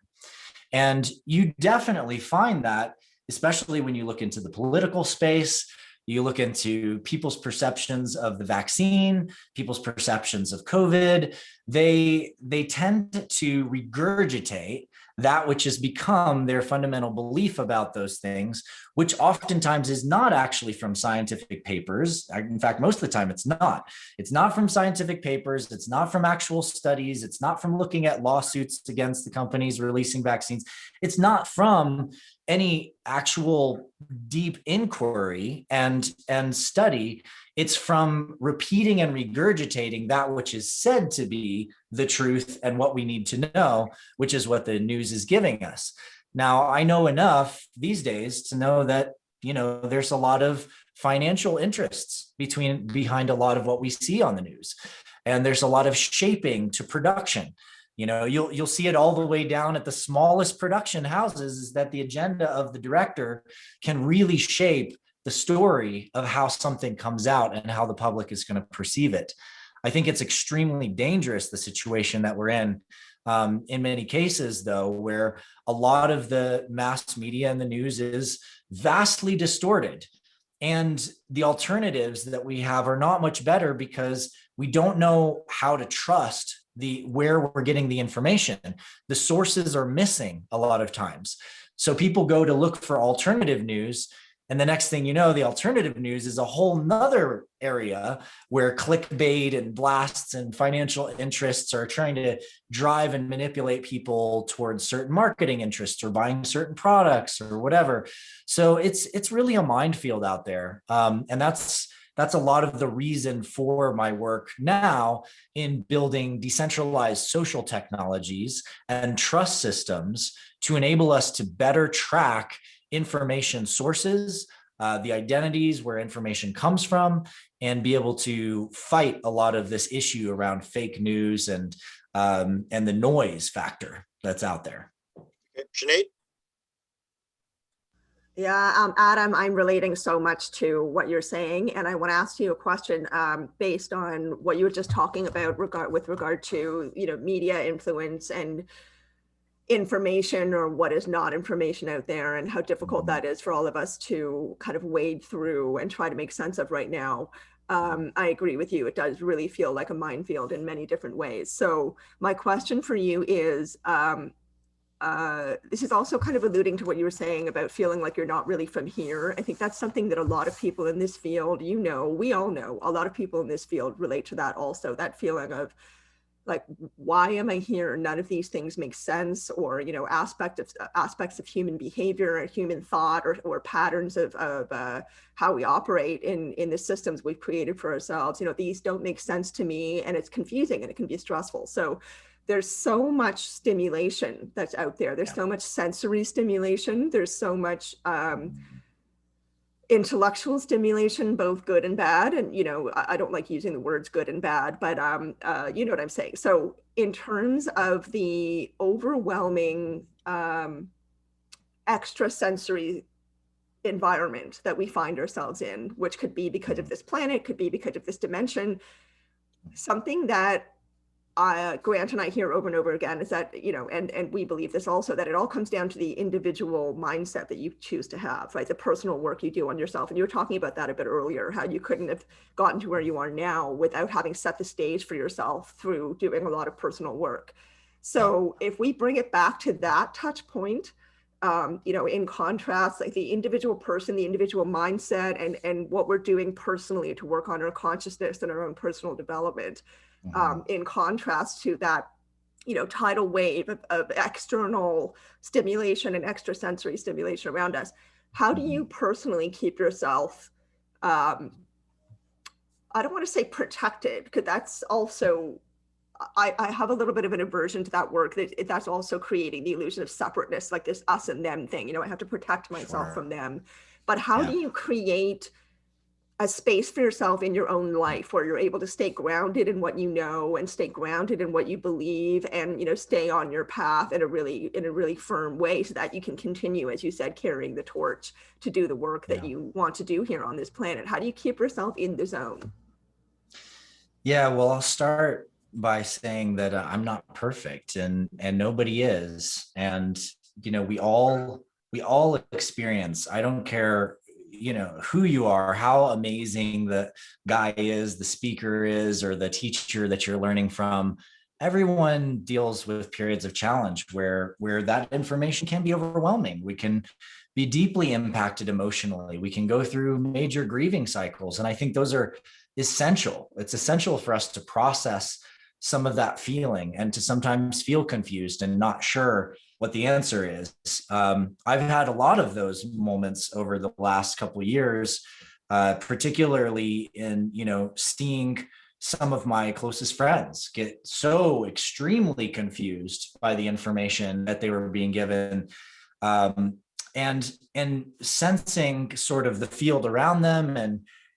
And you definitely find that, especially when you look into the political space, you look into people's perceptions of the vaccine, people's perceptions of COVID, they tend to regurgitate that which has become their fundamental belief about those things, which oftentimes is not actually from scientific papers. In fact, most of the time it's not. It's not from scientific papers. It's not from actual studies. It's not from looking at lawsuits against the companies releasing vaccines. It's not from any actual deep inquiry and study. It's from repeating and regurgitating that which is said to be the truth and what we need to know, which is what the news is giving us. Now, I know enough these days to know that, there's a lot of financial interests behind a lot of what we see on the news. And there's a lot of shaping to production. You'll see it all the way down at the smallest production houses, is that the agenda of the director can really shape the story of how something comes out and how the public is going to perceive it. I think it's extremely dangerous, the situation that we're in many cases, though, where a lot of the mass media and the news is vastly distorted. And the alternatives that we have are not much better because we don't know how to trust where we're getting the information. The sources are missing a lot of times. So people go to look for alternative news. And the next thing you know, the alternative news is a whole nother area where clickbait and blasts and financial interests are trying to drive and manipulate people towards certain marketing interests or buying certain products or whatever. So it's really a minefield out there. And that's a lot of the reason for my work now in building decentralized social technologies and trust systems to enable us to better track information sources, the identities where information comes from, and be able to fight a lot of this issue around fake news and the noise factor that's out there. Okay. Sinead? Yeah, Adam, I'm relating so much to what you're saying, and I want to ask you a question based on what you were just talking about with regard to, you know, media influence and information, or what is not information out there, and how difficult that is for all of us to kind of wade through and try to make sense of right now. I agree with you. It does really feel like a minefield in many different ways. So my question for you is, this is also kind of alluding to what you were saying about feeling like you're not really from here. I think that's something that a lot of people in this field, you know, we all know, a lot of people in this field relate to that also, that feeling of like, why am I here? None of these things make sense, or, you know, aspects of human behavior or human thought, or patterns of how we operate in the systems we've created for ourselves. You know, these don't make sense to me, and it's confusing and it can be stressful. So there's so much stimulation that's out there. There's so much sensory stimulation. There's so much intellectual stimulation, both good and bad. And, you know, I don't like using the words good and bad, but you know what I'm saying. So in terms of the overwhelming extrasensory environment that we find ourselves in, which could be because of this planet, could be because of this dimension, something that Grant and I hear over and over again is that, you know, and we believe this also, that it all comes down to the individual mindset that you choose to have, right? The personal work you do on yourself. And you were talking about that a bit earlier, how you couldn't have gotten to where you are now without having set the stage for yourself through doing a lot of personal work. So if we bring it back to that touch point, you know, in contrast, like the individual person, the individual mindset, and what we're doing personally to work on our consciousness and our own personal development, in contrast to that, you know, tidal wave of external stimulation and extrasensory stimulation around us. How do you personally keep yourself, I don't want to say protected, because that's also, I have a little bit of an aversion to that work, that's also creating the illusion of separateness, like this us and them thing. You know, I have to protect myself from them. But how do you create a space for yourself in your own life where you're able to stay grounded in what you know, and stay grounded in what you believe, and, you know, stay on your path in a really firm way, so that you can continue, as you said, carrying the torch to do the work that you want to do here on this planet? How do you keep yourself in the zone? Yeah, well, I'll start by saying that I'm not perfect, and nobody is. And, you know, we all experience, I don't care, you know, who you are, how amazing the guy is, the speaker is, or the teacher that you're learning from. Everyone deals with periods of challenge where that information can be overwhelming. We can be deeply impacted emotionally. We can go through major grieving cycles. And I think those are essential. It's essential for us to process some of that feeling, and to sometimes feel confused and not sure what the answer is. I've had a lot of those moments over the last couple of years, particularly in, you know, seeing some of my closest friends get so extremely confused by the information that they were being given, and sensing sort of the field around them,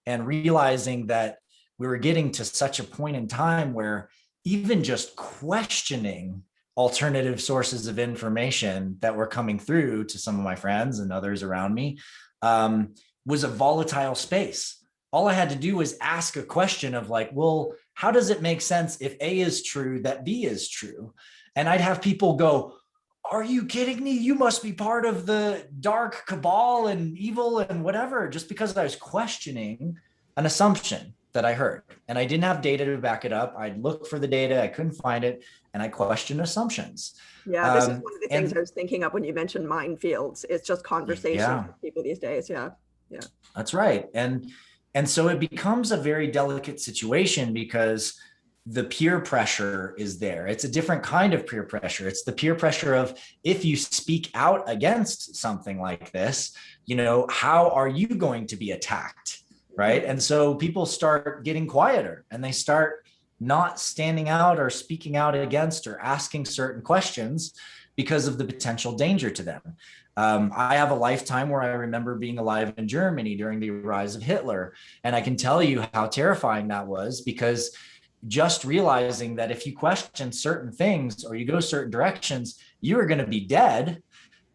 and realizing that we were getting to such a point in time where even just questioning alternative sources of information that were coming through to some of my friends and others around me was a volatile space. All I had to do was ask a question of like, well, how does it make sense if A is true that B is true? And I'd have people go, are you kidding me? You must be part of the dark cabal and evil and whatever, just because I was questioning an assumption that I heard. And I didn't have data to back it up. I'd look for the data, I couldn't find it, and I questioned assumptions. Yeah, this is one of the things I was thinking of when you mentioned minefields. It's just conversation with people these days. Yeah. That's right. And so it becomes a very delicate situation because the peer pressure is there. It's a different kind of peer pressure. It's the peer pressure of, if you speak out against something like this, how are you going to be attacked? Right. And so people start getting quieter and they start not standing out or speaking out against or asking certain questions because of the potential danger to them. I have a lifetime where I remember being alive in Germany during the rise of Hitler. And I can tell you how terrifying that was, because just realizing that if you question certain things or you go certain directions, you are going to be dead.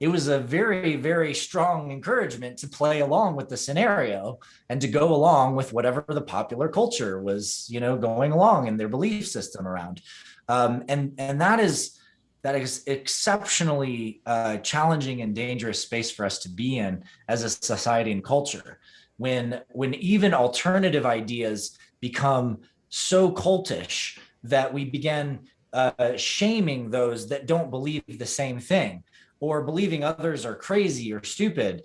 It was a very, very strong encouragement to play along with the scenario and to go along with whatever the popular culture was, going along in their belief system around. And that is exceptionally challenging and dangerous space for us to be in as a society and culture. When even alternative ideas become so cultish that we begin shaming those that don't believe the same thing, or believing others are crazy or stupid,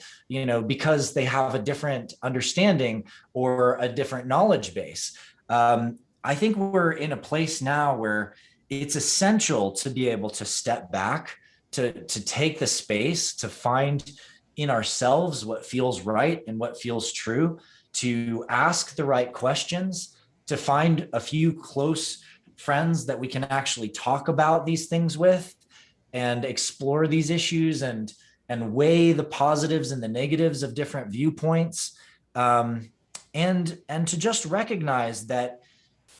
because they have a different understanding or a different knowledge base. I think we're in a place now where it's essential to be able to step back, to take the space, to find in ourselves what feels right and what feels true, to ask the right questions, to find a few close friends that we can actually talk about these things with and explore these issues and weigh the positives and the negatives of different viewpoints. And to just recognize that,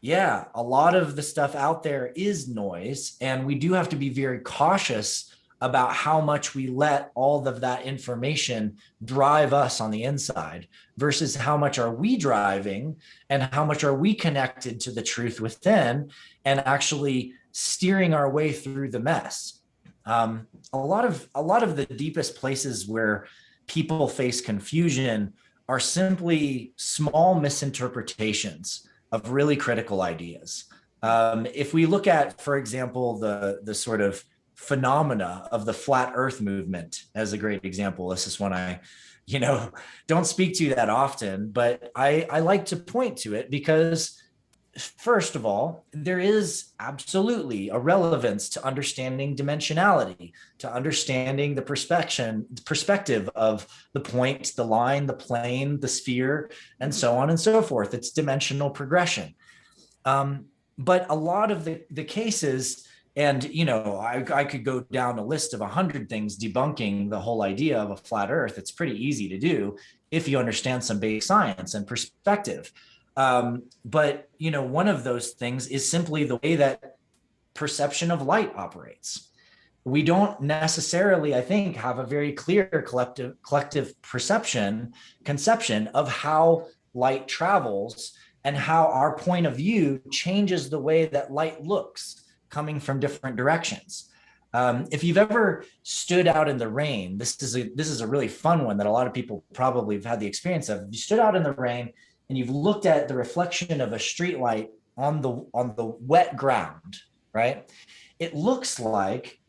a lot of the stuff out there is noise, and we do have to be very cautious about how much we let all of that information drive us on the inside versus how much are we driving and how much are we connected to the truth within and actually steering our way through the mess. A lot of the deepest places where people face confusion are simply small misinterpretations of really critical ideas. If we look at, for example, the sort of phenomena of the flat earth movement as a great example, this is one I, don't speak to that often, but I like to point to it because, first of all, there is absolutely a relevance to understanding dimensionality, to understanding the perspective of the point, the line, the plane, the sphere, and so on and so forth. It's dimensional progression. But a lot of the cases, and I could go down a list of 100 things debunking the whole idea of a flat earth. It's pretty easy to do if you understand some basic science and perspective. But one of those things is simply the way that perception of light operates. We don't necessarily, I think, have a very clear collective conception of how light travels and how our point of view changes the way that light looks coming from different directions. If you've ever stood out in the rain, this is a really fun one that a lot of people probably have had the experience of. You stood out in the rain and you've looked at the reflection of a street light on the wet ground, right? It looks like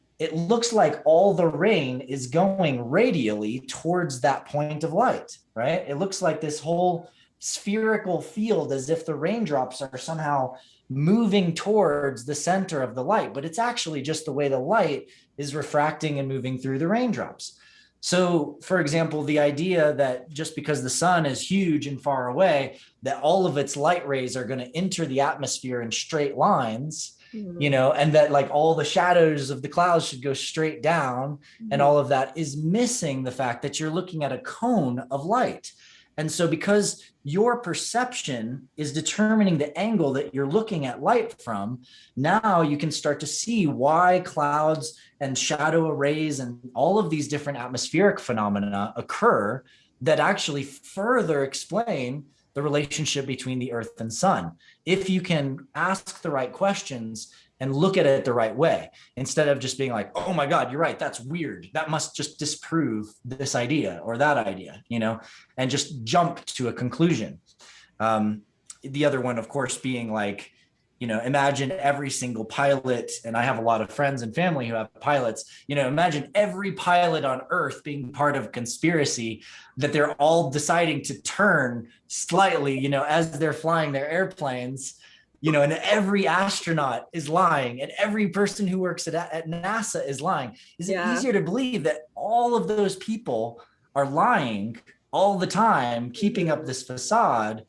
all the rain is going radially towards that point of light, right? It looks like this whole spherical field, as if the raindrops are somehow moving towards the center of the light, but it's actually just the way the light is refracting and moving through the raindrops. So, for example, the idea that just because the sun is huge and far away, that all of its light rays are going to enter the atmosphere in straight lines, and that like all the shadows of the clouds should go straight down, and all of that is missing the fact that you're looking at a cone of light. And so because your perception is determining the angle that you're looking at light from, now you can start to see why clouds and shadow arrays and all of these different atmospheric phenomena occur that actually further explain the relationship between the earth and sun. If you can ask the right questions and look at it the right way, instead of just being like, oh my God, you're right, that's weird, that must just disprove this idea or that idea, and just jump to a conclusion. The other one, of course, being like, imagine every single pilot, and I have a lot of friends and family who have pilots, imagine every pilot on Earth being part of a conspiracy that they're all deciding to turn slightly, as they're flying their airplanes, and every astronaut is lying and every person who works at NASA is lying. Is it easier to believe that all of those people are lying all the time, keeping up this facade,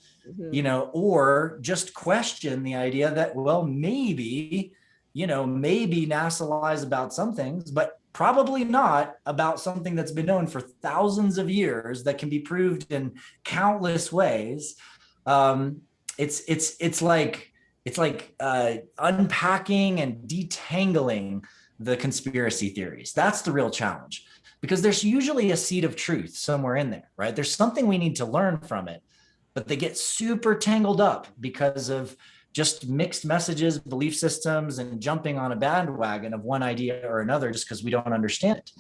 or just question the idea that, well, maybe NASA lies about some things, but probably not about something that's been known for thousands of years that can be proved in countless ways. It's like unpacking and detangling the conspiracy theories. That's the real challenge, because there's usually a seed of truth somewhere in there, right? There's something we need to learn from it, but they get super tangled up because of just mixed messages, belief systems, and jumping on a bandwagon of one idea or another just because we don't understand it.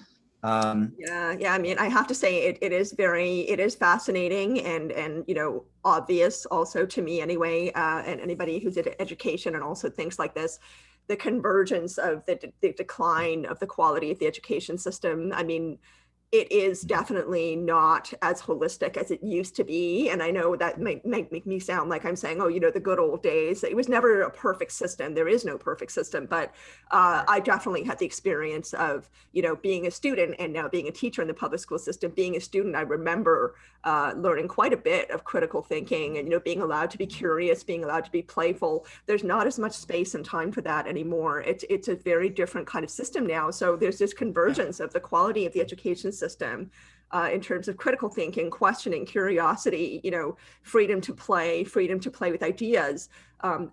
Yeah. I mean, I have to say it is fascinating and obvious also to me anyway, and anybody who's in education and also things like this, the convergence of the decline of the quality of the education system. I mean, it is definitely not as holistic as it used to be. And I know that might make me sound like I'm saying, oh, the good old days. It was never a perfect system. There is no perfect system, but I definitely had the experience of, being a student and now being a teacher in the public school system. Being a student, I remember learning quite a bit of critical thinking and, being allowed to be curious, being allowed to be playful. There's not as much space and time for that anymore. It's a very different kind of system now. So there's this convergence of the quality of the education system in terms of critical thinking, questioning, curiosity, freedom to play with ideas.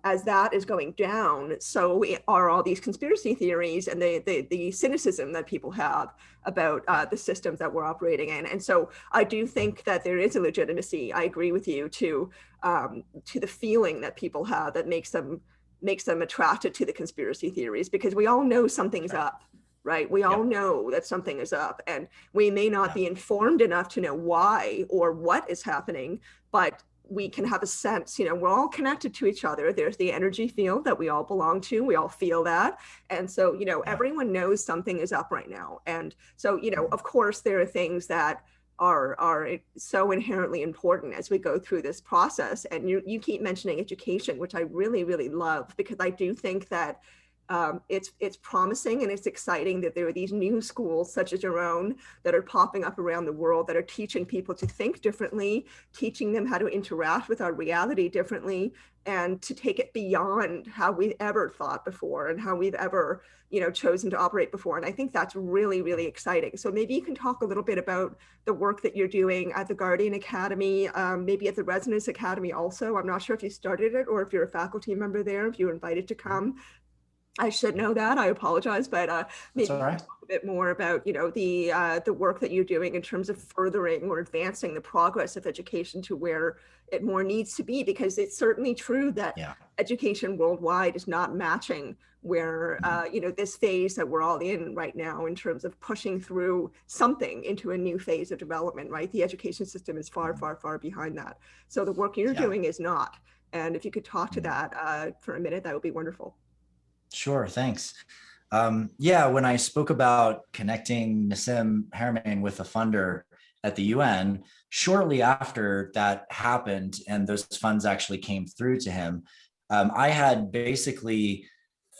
As that is going down, so are all these conspiracy theories and the cynicism that people have about the systems that we're operating in. And so I do think that there is a legitimacy, I agree with you, to the feeling that people have that makes them attracted to the conspiracy theories, because we all know something's up. Right? We all know that something is up, and we may not be informed enough to know why or what is happening, but we can have a sense, we're all connected to each other. There's the energy field that we all belong to. We all feel that. And so, everyone knows something is up right now. And so, of course, there are things that are so inherently important as we go through this process. And you keep mentioning education, which I really, really love, because I do think that it's promising and it's exciting that there are these new schools such as your own that are popping up around the world that are teaching people to think differently, teaching them how to interact with our reality differently, and to take it beyond how we've ever thought before and how we've ever, chosen to operate before. And I think that's really, really exciting. So maybe you can talk a little bit about the work that you're doing at the Guardian Academy, maybe at the Resonance Academy also. I'm not sure if you started it or if you're a faculty member there, if you were invited to come. I should know that. I apologize, but maybe talk a bit more about, the work that you're doing in terms of furthering or advancing the progress of education to where it more needs to be, because it's certainly true that education worldwide is not matching where, this phase that we're all in right now in terms of pushing through something into a new phase of development, right? The education system is far, far, far behind that. So the work you're doing is not. And if you could talk to that for a minute, that would be wonderful. Sure, thanks. When I spoke about connecting Nassim Haramein with a funder at the UN, shortly after that happened and those funds actually came through to him, I had basically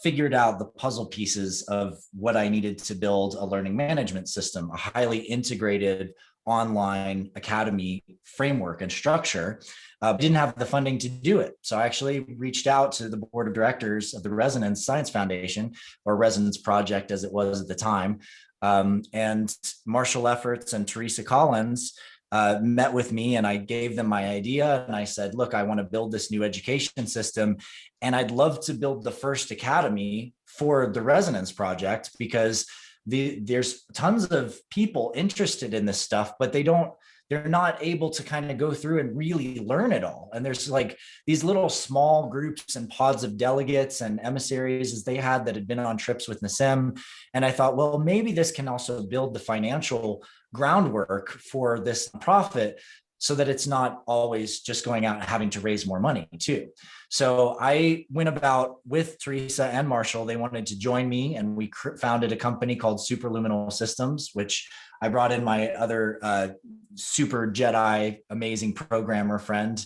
figured out the puzzle pieces of what I needed to build a learning management system, a highly integrated online academy framework and structure. Didn't have the funding to do it. So I actually reached out to the board of directors of the Resonance Science Foundation, or Resonance Project as it was at the time. And Marshall Efforts and Teresa Collins met with me, and I gave them my idea. And I said, look, I want to build this new education system. And I'd love to build the first academy for the Resonance Project, because there's tons of people interested in this stuff, but they don't they're not able to kind of go through and really learn it all. And there's like these little small groups and pods of delegates and emissaries as they had that had been on trips with Nassim. And I thought, well, maybe this can also build the financial groundwork for this profit so that it's not always just going out and having to raise more money too. So I went about with Teresa and Marshall. They wanted to join me, and we founded a company called Superluminal Systems, which I brought in my other super Jedi amazing programmer friend,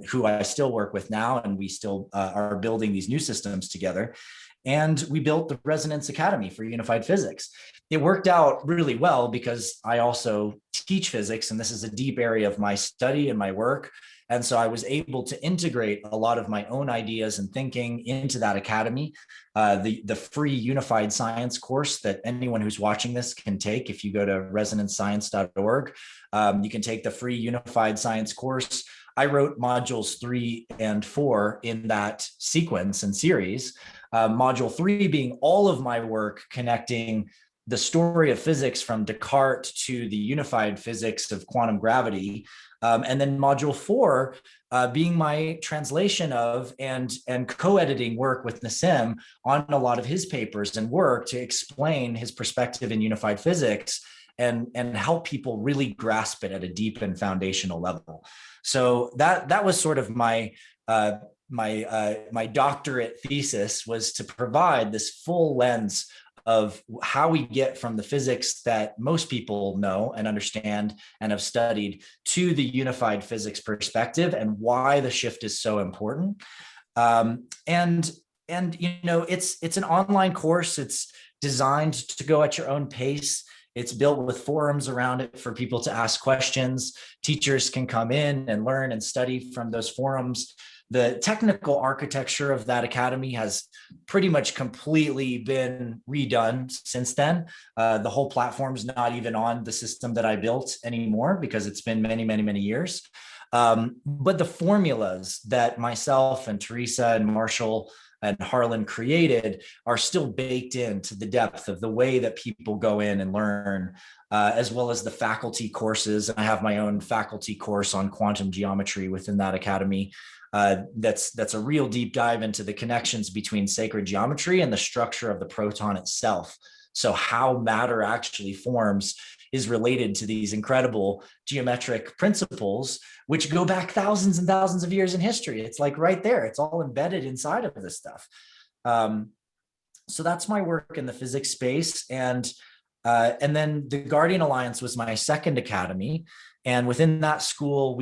who I still work with now, and we still are building these new systems together. And we built the Resonance Academy for Unified Physics. It worked out really well because I also teach physics, and this is a deep area of my study and my work. And so I was able to integrate a lot of my own ideas and thinking into that academy. The free Unified Science course that anyone who's watching this can take, if you go to resonanceScience.org, you can take the free Unified Science course. I wrote modules 3 and 4 in that sequence and series. Module 3 being all of my work connecting the story of physics from Descartes to the unified physics of quantum gravity. And then module 4 being my translation of and co-editing work with Nassim on a lot of his papers and work to explain his perspective in unified physics and help people really grasp it at a deep and foundational level. So that was sort of my doctorate thesis, was to provide this full lens of how we get from the physics that most people know and understand and have studied to the unified physics perspective, and why the shift is so important. And you know, it's an online course. It's designed to go at your own pace. It's built with forums around it for people to ask questions. Teachers can come in and learn and study from those forums. The technical architecture of that academy has pretty much completely been redone since then. The whole platform's not even on the system that I built anymore because it's been many, many, many years. But the formulas that myself and Teresa and Marshall and Harlan created are still baked into the depth of the way that people go in and learn, as well as the faculty courses. And I have my own faculty course on quantum geometry within that academy. That's a real deep dive into the connections between sacred geometry and the structure of the proton itself. So how matter actually forms is related to these incredible geometric principles, which go back thousands and thousands of years in history. It's like right there, it's all embedded inside of this stuff. So that's my work in the physics space. And then the Guardian Alliance was my second academy. And within that school,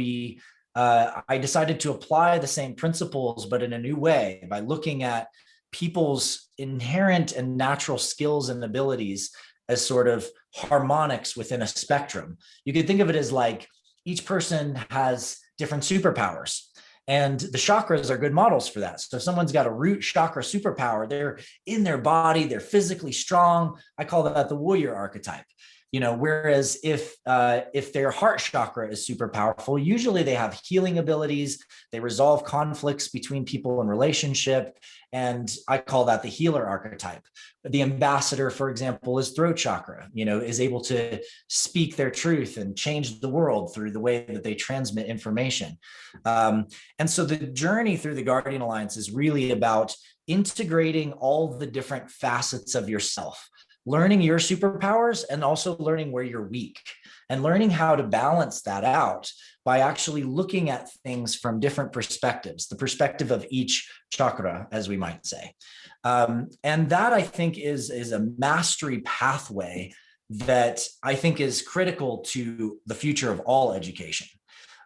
I decided to apply the same principles, but in a new way, by looking at people's inherent and natural skills and abilities as sort of harmonics within a spectrum. You could think of it as like each person has different superpowers, and the chakras are good models for that. So if someone's got a root chakra superpower, they're in their body, they're physically strong. I call that the warrior archetype. You know, whereas if their heart chakra is super powerful, usually they have healing abilities, they resolve conflicts between people in relationship, and I call that the healer archetype. The ambassador, for example, is throat chakra, you know, is able to speak their truth and change the world through the way that they transmit information. And so the journey through the Guardian Alliance is really about integrating all the different facets of yourself, learning your superpowers and also learning where you're weak, and learning how to balance that out by actually looking at things from different perspectives, the perspective of each chakra, as we might say. And that, I think, is a mastery pathway that I think is critical to the future of all education.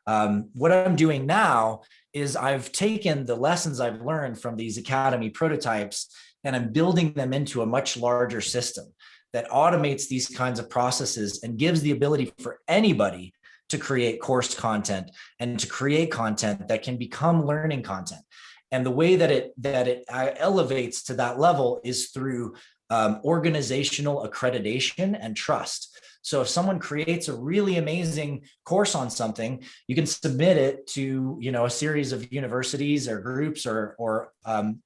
What I'm doing now is I've taken the lessons I've learned from these academy prototypes, and I'm building them into a much larger system that automates these kinds of processes and gives the ability for anybody to create course content and to create content that can become learning content. And the way that it elevates to that level is through organizational accreditation and trust. So if someone creates a really amazing course on something, you can submit it to, you know, a series of universities or groups or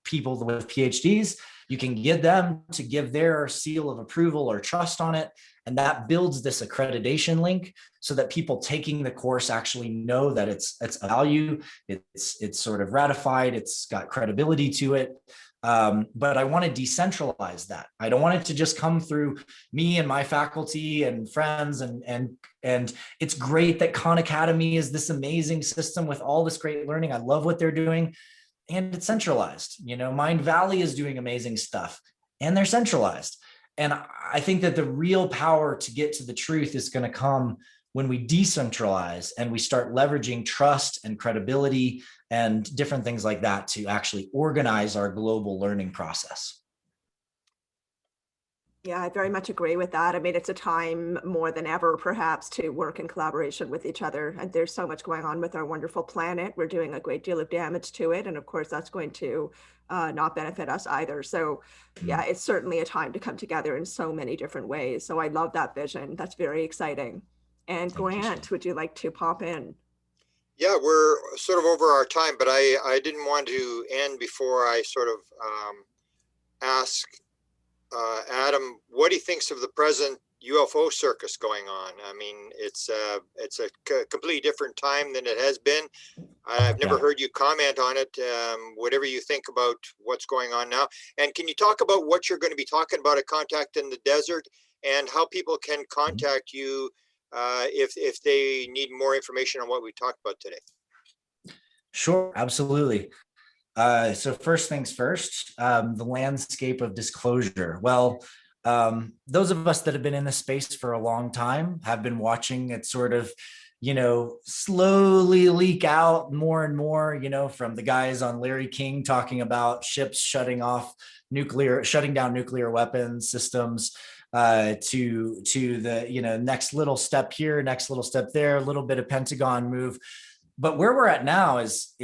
people with PhDs, You can get them to give their seal of approval or trust on it. And that builds this accreditation link so that people taking the course actually know that it's value, it's sort of ratified, it's got credibility to it. But I want to decentralize that. I don't want it to just come through me and my faculty and friends. And it's great that Khan Academy is this amazing system with all this great learning. I love what they're doing, and it's centralized. Mind Valley is doing amazing stuff, and they're centralized. And I think that the real power to get to the truth is going to come when we decentralize and we start leveraging trust and credibility and different things like that to actually organize our global learning process. Yeah, I very much agree with that. I mean, it's a time more than ever, perhaps, to work in collaboration with each other. And there's so much going on with our wonderful planet. We're doing a great deal of damage to it. And of course, that's going to not benefit us either. So yeah, it's certainly a time to come together in so many different ways. So I love that vision. That's very exciting. And Grant, would you like to pop in? Yeah, we're sort of over our time, but I didn't want to end before I sort of ask Adam what he thinks of the present UFO circus going on. I mean, it's a completely different time than it has been. I've never heard you comment on it. Whatever you think about what's going on now, and can you talk about what you're going to be talking about at Contact in the Desert, and how people can contact you if they need more information on what we talked about today? Sure, absolutely. So first things first, the landscape of disclosure. Well, those of us that have been in this space for a long time have been watching it sort of, slowly leak out more and more, from the guys on Larry King talking about ships shutting down nuclear weapons systems, to the, next little step here, next little step there, a little bit of Pentagon move. But where we're at now is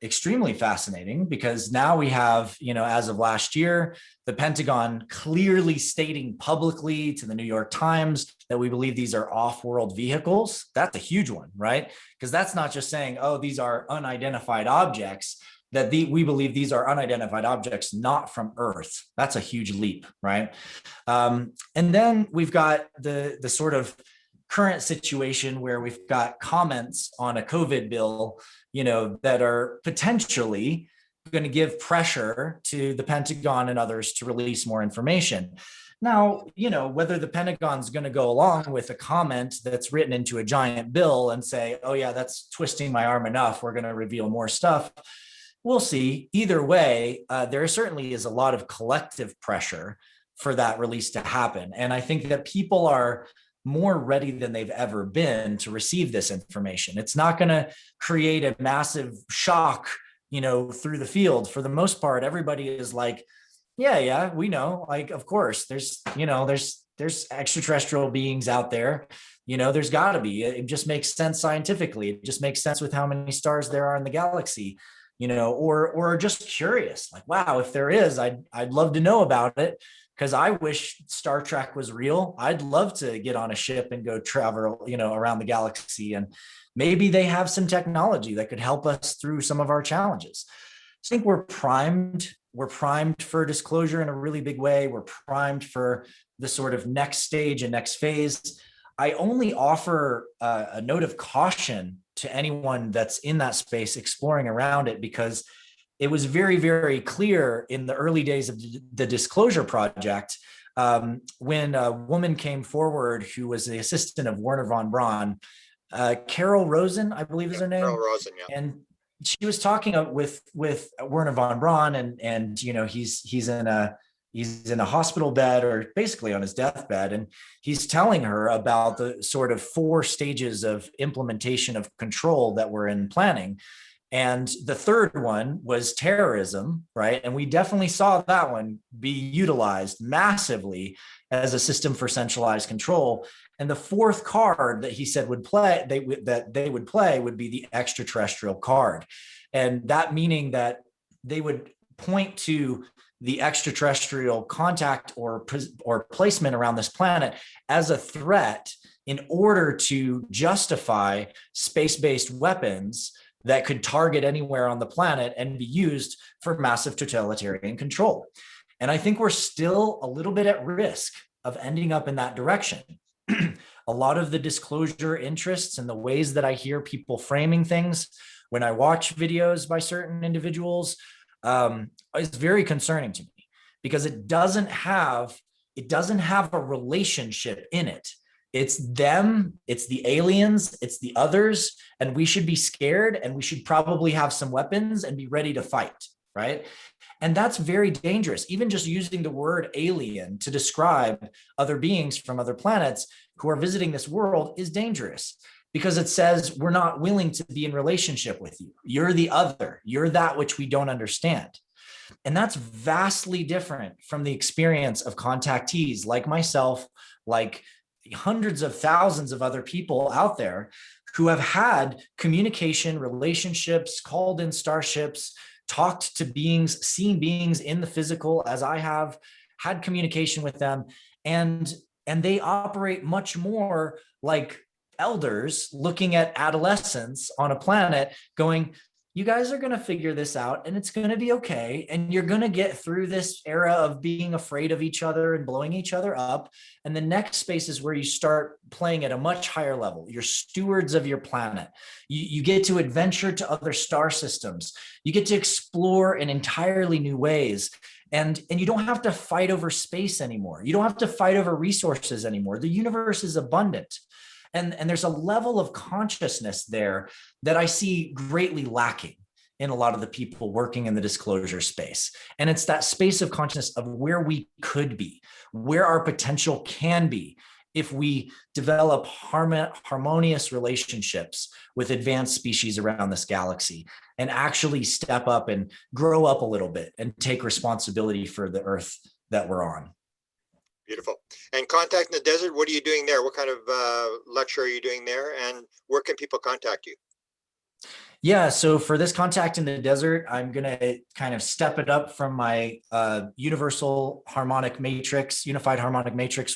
extremely fascinating, because now we have, as of last year, the Pentagon clearly stating publicly to the New York Times that we believe these are off-world vehicles. That's a huge one, right? Because that's not just saying, oh, these are unidentified objects, that we believe these are unidentified objects not from Earth. That's a huge leap, right? And then we've got the sort of current situation where we've got comments on a COVID bill, that are potentially going to give pressure to the Pentagon and others to release more information. Now, whether the Pentagon's going to go along with a comment that's written into a giant bill and say, oh yeah, that's twisting my arm enough, we're going to reveal more stuff, we'll see. Either way, there certainly is a lot of collective pressure for that release to happen. And I think that people are more ready than they've ever been to receive this information. It's not going to create a massive shock, through the field. For the most part, everybody is like, yeah, we know, like, of course, there's extraterrestrial beings out there, there's gotta be, it just makes sense scientifically. It just makes sense with how many stars there are in the galaxy, or just curious, like, wow, if there is, I'd love to know about it. Because I wish Star Trek was real. I'd love to get on a ship and go travel, around the galaxy. And maybe they have some technology that could help us through some of our challenges. So I think we're primed. We're primed for disclosure in a really big way. We're primed for the sort of next stage and next phase. I only offer a note of caution to anyone that's in that space exploring around it, because it was very, very clear in the early days of the Disclosure Project, when a woman came forward who was the assistant of Werner von Braun, Carol Rosen, I believe is her name. Carol Rosen, yeah. And she was talking with Werner von Braun, and he's in a hospital bed, or basically on his deathbed, and he's telling her about the sort of 4 stages of implementation of control that were in planning. And the third one was terrorism, right? And we definitely saw that one be utilized massively as a system for centralized control. And the 4th card that he said would play, they would play would be the extraterrestrial card. And that meaning that they would point to the extraterrestrial contact or placement around this planet as a threat in order to justify space-based weapons that could target anywhere on the planet and be used for massive totalitarian control. And I think we're still a little bit at risk of ending up in that direction. A lot of the disclosure interests and the ways that I hear people framing things when I watch videos by certain individuals is very concerning to me, because it doesn't have a relationship in it. It's them, it's the aliens, it's the others, and we should be scared, and we should probably have some weapons and be ready to fight, right? And that's very dangerous. Even just using the word alien to describe other beings from other planets who are visiting this world is dangerous, because it says we're not willing to be in relationship with you. You're the other. You're that which we don't understand. And that's vastly different from the experience of contactees like myself, like hundreds of thousands of other people out there who have had communication, relationships, called in starships, talked to beings, seen beings in the physical, as I have, had communication with them, and they operate much more like elders looking at adolescents on a planet going, you guys are going to figure this out, and it's going to be okay. And you're going to get through this era of being afraid of each other and blowing each other up. And the next space is where you start playing at a much higher level. You're stewards of your planet. You get to adventure to other star systems. You get to explore in entirely new ways. And you don't have to fight over space anymore. You don't have to fight over resources anymore. The universe is abundant. And there's a level of consciousness there that I see greatly lacking in a lot of the people working in the disclosure space. And it's that space of consciousness of where we could be, where our potential can be if we develop harmonious relationships with advanced species around this galaxy and actually step up and grow up a little bit and take responsibility for the Earth that we're on. Beautiful. And Contact in the Desert, what are you doing there? What kind of lecture are you doing there? And where can people contact you? Yeah, so for this Contact in the Desert, I'm going to kind of step it up from my unified harmonic matrix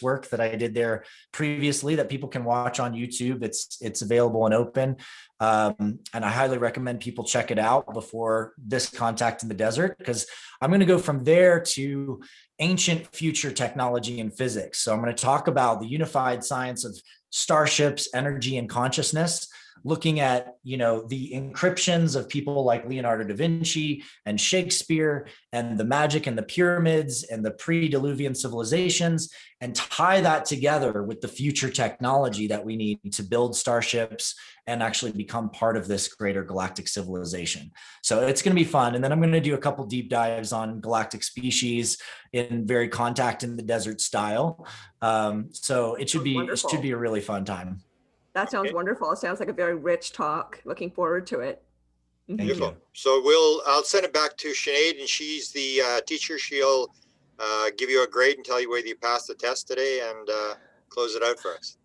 work that I did there previously that people can watch on YouTube. It's available and open. And I highly recommend people check it out before this Contact in the Desert, because I'm going to go from there to ancient future technology and physics. So I'm going to talk about the unified science of starships, energy, and consciousness, looking at, the encryptions of people like Leonardo da Vinci and Shakespeare, and the magic and the pyramids and the pre-Diluvian civilizations, and tie that together with the future technology that we need to build starships and actually become part of this greater galactic civilization. So it's going to be fun. And then I'm going to do a couple deep dives on galactic species in very Contact in the Desert style. So it should be a really fun time. That sounds wonderful. It sounds like a very rich talk. Looking forward to it. Beautiful. So I'll send it back to Sinead, and she's the teacher. She'll give you a grade and tell you whether you passed the test today, and close it out for us.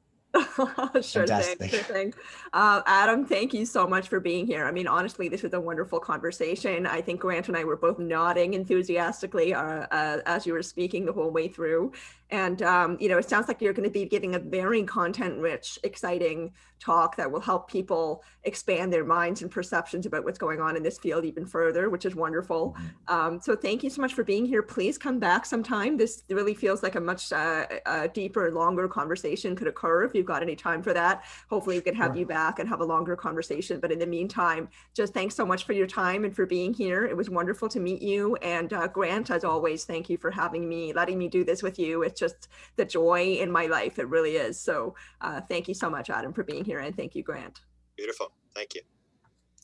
Sure thing. Adam, thank you so much for being here. I mean, honestly, this was a wonderful conversation. I think Grant and I were both nodding enthusiastically as you were speaking the whole way through. And, it sounds like you're going to be giving a very content-rich, exciting talk that will help people expand their minds and perceptions about what's going on in this field even further, which is wonderful. So thank you so much for being here. Please come back sometime. This really feels like a much deeper, longer conversation could occur if you've got any time for that. Hopefully we can have you back and have a longer conversation. But in the meantime, just thanks so much for your time and for being here. It was wonderful to meet you. And Grant, as always, thank you for letting me do this with you. It's just the joy in my life. It really is. So thank you so much, Adam, for being here. And thank you, Grant. Beautiful. Thank you.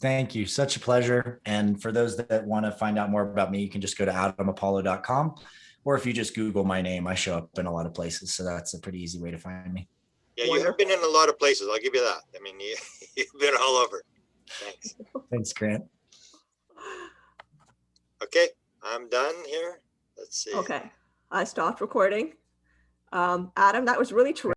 Thank you. Such a pleasure. And for those that want to find out more about me, you can just go to adamapollo.com. Or if you just Google my name, I show up in a lot of places. So that's a pretty easy way to find me. Yeah, you have been in a lot of places. I'll give you that. I mean, you've been all over. Thanks. Thanks, Grant. Okay, I'm done here. Let's see. Okay, I stopped recording. Adam, that was really terrific.